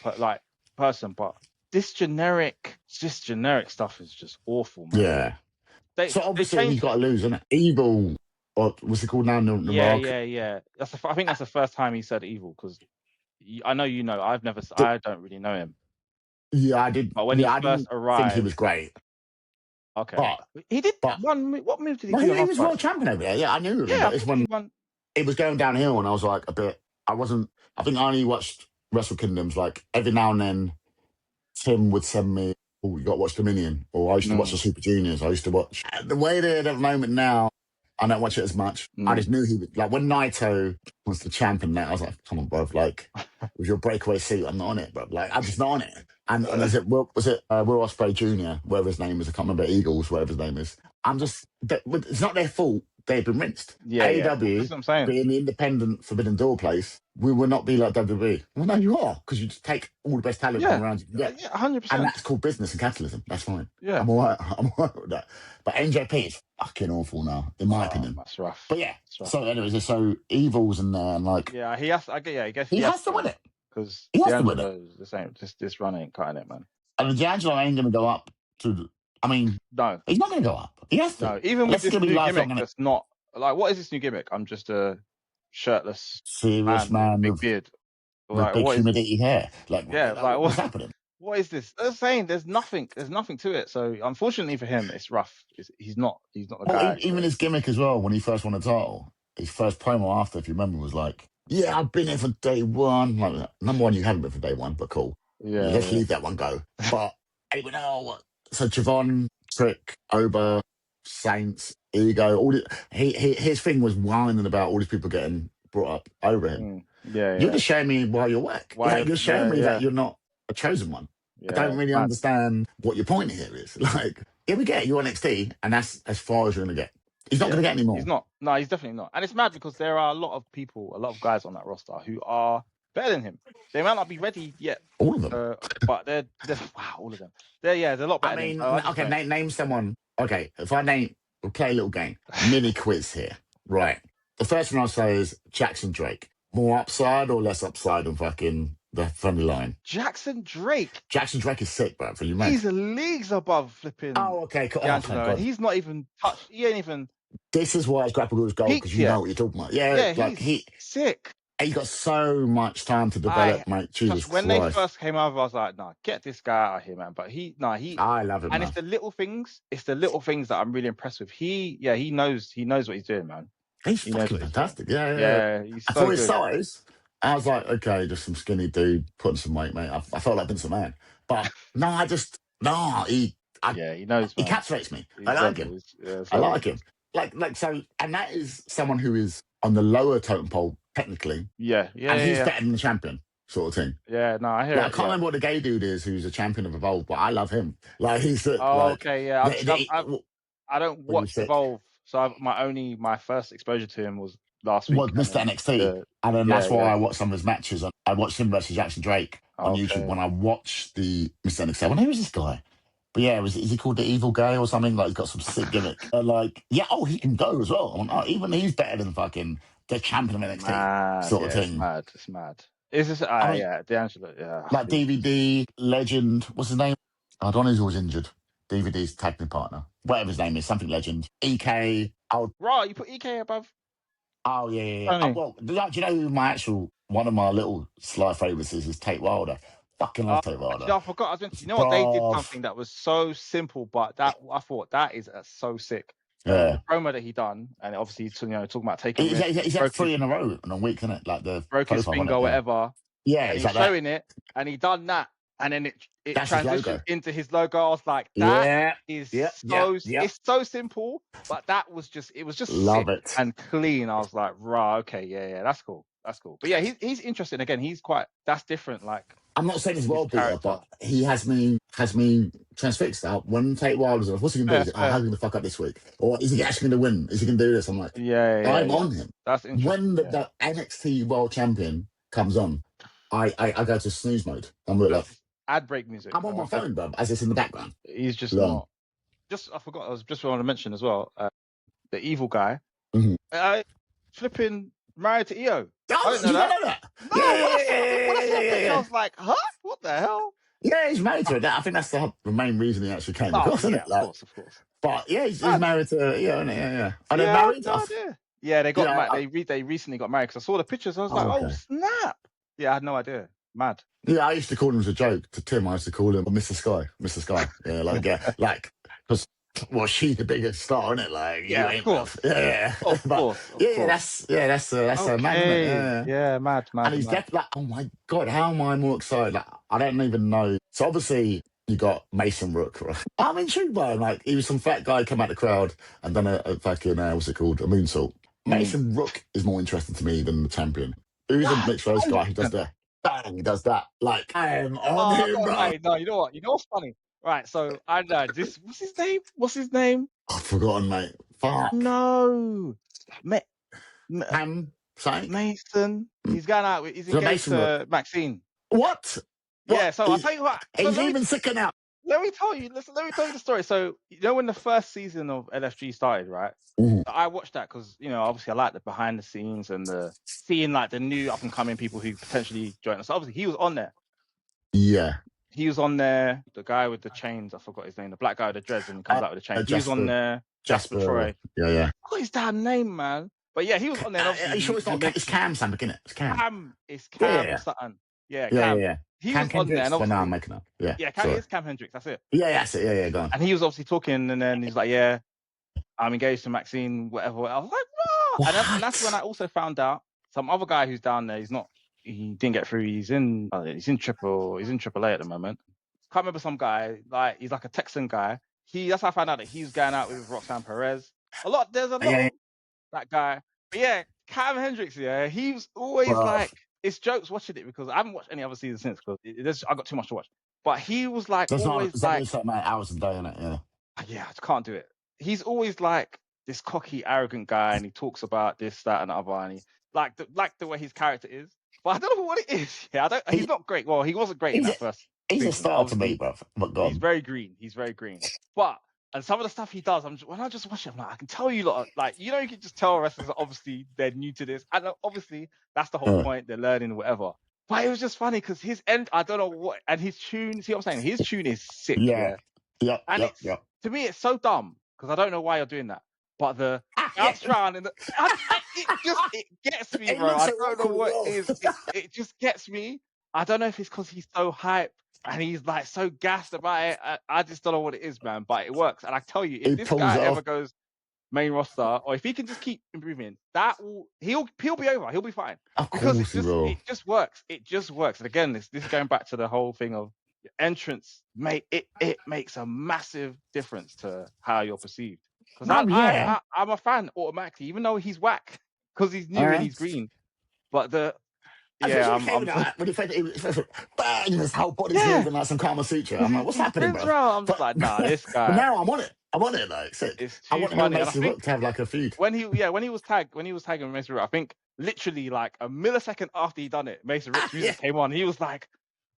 person, but this generic stuff is just awful, man. Yeah. So obviously he's got to lose, isn't it? Evil, or what's it called now? Yeah. I think that's the first time he said evil because I know I don't really know him. Yeah, I did. But when he first arrived, I think he was great. Okay, but he did one. What move did he do? He was world champion over there. Yeah, I knew him. Yeah, it's when it was going downhill, and I was like a bit. I think I only watched Wrestle Kingdoms like every now and then. Tim would send me, oh, you got to watch Dominion, or I used to watch the Super Juniors. I used to watch the way they're at the moment now. I don't watch it as much. I just knew he would, like, when Naito was the champion now, I was like, come on, bro, like, with your breakaway suit, I'm not on it, bro. Like, I'm just not on it. And was it Will Ospreay Jr., whatever his name is, I can't remember, Eagles, whatever his name is. It's not their fault. They've been rinsed. AEW, That's what I'm saying. being the independent Forbidden Door place, we will not be like WWE. Well, no, you are, because you just take all the best talent from around you. Yeah, 100%. And that's called business and capitalism. That's fine. Yeah. I'm all right with that. But NJP is fucking awful now, in my opinion. That's rough. But yeah, so anyways, so Evil's in there, and like... Yeah, he has to win it. Because he has to win it. The same. This run ain't cutting it, man. And D'Angelo ain't going to go up to... no. He's not going to go up. He has to. No, even with this new gimmick, that's not... Like, what is this new gimmick? I'm just a shirtless, serious man with big beard. Like, big humidity hair. Like, what's happening? What is this? They're saying there's nothing to it. So unfortunately for him, it's rough. He's not the guy. Even his gimmick as well, when he first won the title, his first promo after, if you remember, was like, yeah, I've been here for day one. Like, number one, you haven't been for day one, but cool. Yeah. Let's leave that one go. But so Javon, Trick, Oba, Saints, Ego, his thing was whining about all these people getting brought up over him. You're just showing me why you're whack. You're showing me that you're not a chosen one. I don't really understand what your point here is. Like, here we get you're NXT, and that's as far as you're going to get. He's not going to get any more. He's not. No, he's definitely not. And it's mad because there are a lot of guys on that roster who are better than him. They might not be ready yet. All of them. But they're wow, all of them. They're a lot better. Name someone. Okay, if we'll play a little game. Mini quiz here. Right. The first one I'll say is Jackson Drake. More upside or less upside than fucking the friendly line? Jackson Drake is sick, bro. For you, man. He's leagues above flipping. Oh, okay. Cool. He's not even touched. He ain't even. This is why it's Grapple Gurus GOLD, because you know what you're talking about. Yeah, like he's sick. He's got so much time to develop, mate. Jesus Christ. When they first came over, I was like, nah, get this guy out of here, man. But I love him. And it's the little things that I'm really impressed with. He knows what he's doing, man. He's fucking fantastic. Yeah. He's so for his size, I was like, okay, just some skinny dude putting some weight, mate. I felt like Vince McMahon. But he knows. He captivates me. I like him. I like him. Like so, and that is someone who is on the lower totem pole technically. And he's better than the champion, sort of thing. Yeah, no, I hear it. I can't remember what the gay dude is who's a champion of Evolve, but I love him. Like he's I don't watch Evolve, so my first exposure to him was last week. Mr. NXT, and then that's why I watched some of his matches. I watched him versus Jackson Drake on YouTube when I watched the Mr. NXT. Well, who was this guy? But yeah, is he called the Evil Guy or something? Like he's got some sick gimmick. He can go as well. Even he's better than fucking the champion of NXT sort of thing. It's mad. Is this? D'Angelo. Yeah. Like DVD legend. What's his name? I don't know. He's always injured. DVD's tag team partner, whatever his name is, something legend. EK. Right, you put EK above. Oh yeah. Well, do you know who one of my little sly favourites is Tate Wilder. Fucking love Tate Wilder. I forgot. You know what? They did something that was so simple, but I thought that is so sick. The promo that he done, and obviously he's talking about taking. He's had 3 in a row in a week, isn't it? Like the broke his finger, or whatever. Yeah, he's showing it, and he done that, and then it transitioned into his logo. I was like, it's so simple, but it was just love sick it and clean. I was like, right, okay, that's cool. But yeah, he's interesting. Again, that's different. Like, I'm not saying he's world beater, but he has me transfixed out. When Tate Wilder's off, what's he going to do? How's he going to fuck up this week? Or is he actually going to win? Is he going to do this? I'm like, I'm on him. That's interesting. When the NXT World Champion comes on, I go to snooze mode. I'm like, ad break music. I'm on my phone, bro, as it's in the background. He's just not. I forgot. I was just want to mention as well. The Evil Guy, flipping married to EO. Oh, you don't know that? No, I was like, huh? What the hell? Yeah, he's married to her. I think that's the main reason he actually came across, isn't it? Of course. But yeah, he's married to her. Yeah. Are they married? Yeah, they got married. They recently got married because I saw the pictures. I was like, oh snap! Yeah, I had no idea. Mad. Yeah, I used to call him as a joke to Tim. I used to call him Mr. Sky. Yeah, because Well, she's the biggest star, isn't it? Like, you Yeah, of ain't course. yeah. Of But course. that's mad, isn't it? Okay. Yeah. Yeah, mad. And he's definitely like, oh my God, how am I more excited? Like, I don't even know. So obviously you got Mason Rook, right? I'm intrigued by him. Like, he was some fat guy come out the crowd and done a fucking, what's it called? A moonsault. Mason Rook is more interesting to me than the champion. Who's a mixed race guy who does the bang, he does that. Like, I am on him, bro. No, you know what? You know what's funny? Right, so I know this. What's his name? What's his name? I've forgotten, mate. Fuck. No, Something? Mason. He's going out. He's So engaged Mason Rook. to Maxine. What? Yeah. So I'll tell you what. So He's even sicker now. let me tell you. Listen, let me tell you the story. So you know when the first season of LFG started, right? I watched that because obviously I like the behind the scenes and the seeing like the new up and coming people who potentially join us. So obviously he was on there. Yeah. He was on there. The guy with the chains, I forgot his name. The black guy with the dreads and he comes out with the chains. He was on there. Jasper Troy. Yeah. What is that name, man? But yeah, he was on there. Obviously, are you sure it's not? It's Cam something, isn't it? It's Cam. It's Cam something. Yeah, Cam. Yeah. He Cam was on there. And obviously, I'm making up. Yeah. Yeah, Cam is Cam Hendricks. That's it. Yeah, that's it. Yeah, go on. And he was obviously talking, and then he's like, "Yeah, I'm engaged to Maxine, whatever." I was like, "What?" And that's when I also found out some other guy who's down there. He didn't get through. He's in AAA at the moment. Can't remember some guy. Like he's like a Texan guy. That's how I found out that he's going out with Roxanne Perez. There's a lot of that guy. But yeah, Cam Hendricks. Yeah, he was always like, it's jokes watching it because I haven't watched any other season since because I got too much to watch. But he was like always like hours a day in it. Yeah, I can't do it. He's always like this cocky, arrogant guy, and he talks about this, that, and the other, and he like the way his character is. But I don't know what it is. Yeah, he's not great. Well, he wasn't great in that first. He's season. A star to me, bro. He's very green. But and some of the stuff he does, when I just watch it, I'm like, I can tell you, like you can just tell wrestlers obviously they're new to this, and obviously that's the whole point. They're learning whatever. But it was just funny because his I don't know what, and his tune. See what I'm saying? His tune is sick. Yeah. And to me, it's so dumb because I don't know why you're doing that. But the bounce round and it gets me, bro. I don't know what it is. It just gets me. I don't know if it's because he's so hyped and he's like so gassed about it. I just don't know what it is, man. But it works. And I tell you, if this guy ever goes main roster, or if he can just keep improving, he'll be over. He'll be fine. Because it just works. It just works. And again, this going back to the whole thing of entrance, mate. It makes a massive difference to how you're perceived. Because I'm a fan automatically, even though he's whack because he's new and he's green. But when he bang, his whole body's moving like some Kama Sutra. I'm like, what's happening, bro? I'm just like, nah, this guy. But now I'm on it, like, it's I want Mason Rook to have like a feud. When he was tagging Mason Rook, I think literally like a millisecond after he done it, Mason Rook's music came on. He was like,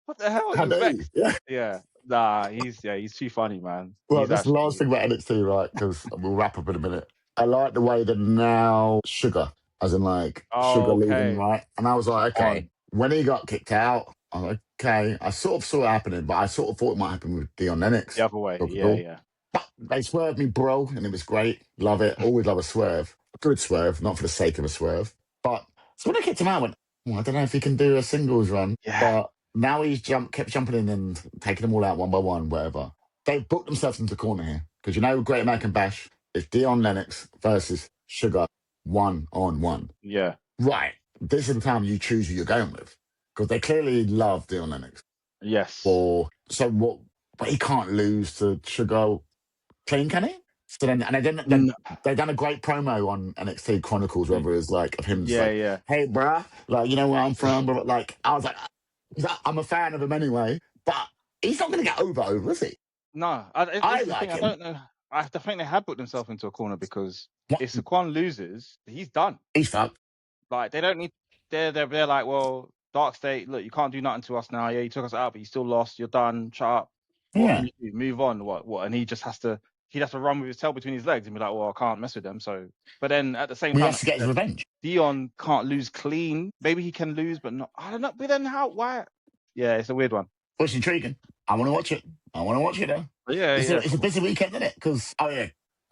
what the hell? He was vexed. Yeah. Nah, he's too funny, man. Well, that's the last thing about NXT, right? Because we'll wrap up in a minute. I like the way that now Sugar, as in like Sugar leaving, right? And I was like, okay. When he got kicked out, I was like, okay. I sort of saw it happening, but I sort of thought it might happen with Dion Lennox. The other way, yeah. But they swerved me, bro, and it was great. Love it. Always love a swerve. A good swerve, not for the sake of a swerve. But so when I kicked him out, I went, I don't know if he can do a singles run. Yeah. But now he's kept jumping in and taking them all out one by one, whatever. They've booked themselves into the corner here. Because Great American Bash is Dion Lennox versus Sugar 1-on-1. Yeah. Right. This is the time you choose who you're going with. Because they clearly love Dion Lennox. Yes. But he can't lose to Sugar clean, can he? So then, and they've done a great promo on NXT Chronicles, whether it's like of him. Yeah. Hey, bruh, like, you know where I'm from, but like, I was like, I'm a fan of him anyway, but he's not going to get over, is he? No, I don't know. I think they have put themselves into a corner because if Saquon loses, he's done. He's fucked. Like, they don't need. They're like, well, Dark State, look, you can't do nothing to us now. Yeah, you took us out, but you still lost. You're done. Shut up. What can you do? Move on. What? And he just has to. He'd have to run with his tail between his legs and be like, well, I can't mess with them. So, but then at the same time, he has to get his revenge. Dion can't lose clean. Maybe he can lose, but not. I don't know. But then why? Yeah, it's a weird one. Well, it's intriguing. I want to watch it. Though. Yeah, it's a busy weekend, isn't it? Because,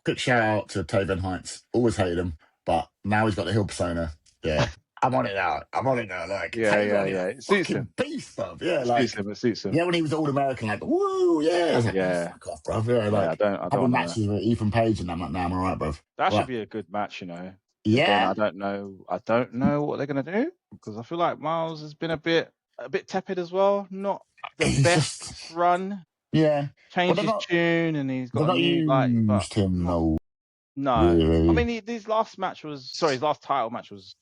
quick shout out to Taven Heights. Always hated him, but now he's got the heel persona. Yeah. I'm on it now. Like, Yeah. It suits fucking him. beast, bruv. Yeah, It suits him. yeah, when he was all American, like, woo, yeah. I was like, Yeah. fuck off, bruv. Yeah, Yeah, like, I don't having want to. matches with Ethan Page and I'm like, nah, I'm all right, bruv. That should Right. be a good match, you know. Yeah. Again, I don't know what they're gonna do because I feel like Miles has been a bit tepid as well. Not the He's best just, run. yeah. Changed his Well, tune and he's they've got a not new but used him, not. no, No, really. I mean his last title match was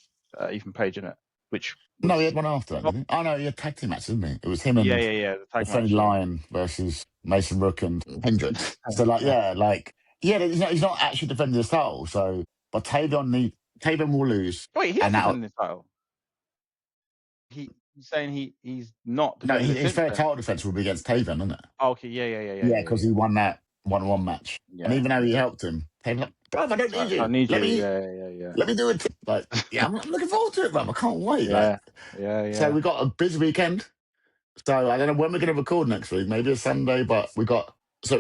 Ethan Page, in it, which was No, he had one after that, didn't he? Oh, no, he had tag team matches, didn't he? It was him and the the tag Friendly match. Yeah. Lion versus Mason Rook and Hendricks. So, like, he's not actually defending his title. So, but Tavion will lose. Wait, he is And that'll, defending his title. He's saying he's not no, defending it his since fair then. title defense will be against Tavion, isn't it? Oh, okay, yeah, because he won that 1-on-1 match. Yeah, And even though he helped him, Tavion's like, bruv, I don't need you. I need Let you. me, Yeah. let me do it. Like, yeah, I'm looking forward to it, bruv. I can't wait. Yeah. So we got a busy weekend. So I don't know when we're going to record next week. Maybe a Sunday, but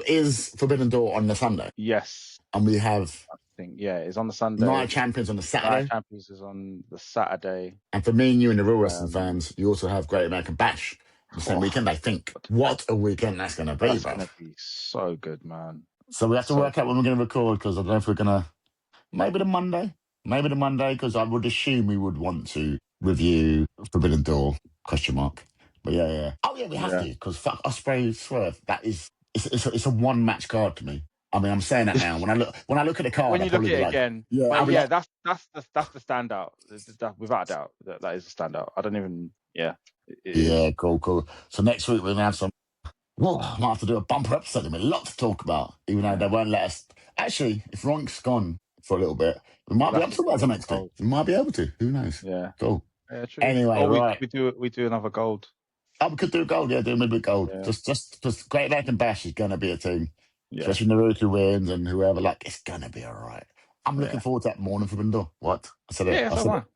is Forbidden Door on the Sunday? Yes. And we have, I think, it's on the Sunday. Night Champions on the Saturday. Night Champions is on the Saturday. And for me and you and the Real Wrestling fans, you also have Great American Bash the same weekend, I think. What a weekend that's going to be, That's going to be so good, man. So we have to work out when we're going to record, because I don't know if we're going to... Maybe the Monday, because I would assume we would want to review Forbidden Door, ? But yeah. Oh, yeah, we have to, because fuck Ospreay Swerve. That is... It's a one-match card to me. I mean, I'm saying that now. When I look at the card, when you look at it again, that's the standout. Without a doubt, that is a standout. I don't even. Yeah. Cool. So next week we're gonna have some. Well, I might have to do a bumper episode. There's a lot to talk about, even though they won't let us. Actually, if Ronk's gone for a little bit, we might be able to talk about some next week. We might be able to. Who knows? Yeah. Cool. Yeah, true. Anyway, right. We do another gold. Oh, we could do gold. Yeah, do maybe gold. Yeah. Just Great American Bash is gonna be a team. Yeah. Especially Naruto wins and whoever. Like, it's gonna be all right. I'm looking forward to that morning Forbidden Door. What? I said it.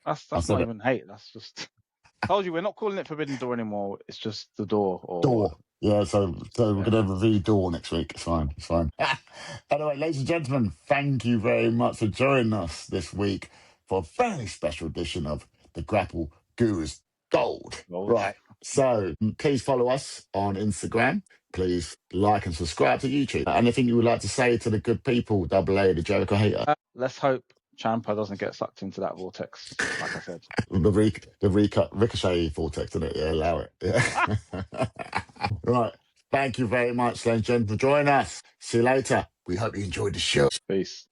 That's not even hate. That's just. I told you we're not calling it Forbidden Door anymore. It's just the door. Door. Yeah, so we're going to review Door next week. It's fine. Anyway, ladies and gentlemen, thank you very much for joining us this week for a very special edition of the Grapple Gurus Gold. Right. So please follow us on Instagram. Please like and subscribe to YouTube. Anything you would like to say to the good people, Double A, the Jericho hater? Let's hope Ciampa doesn't get sucked into that vortex, like I said. the ricochet vortex, isn't it? Yeah, allow it. Yeah. Right. Thank you very much, ladies and gentlemen, for joining us. See you later. We hope you enjoyed the show. Peace.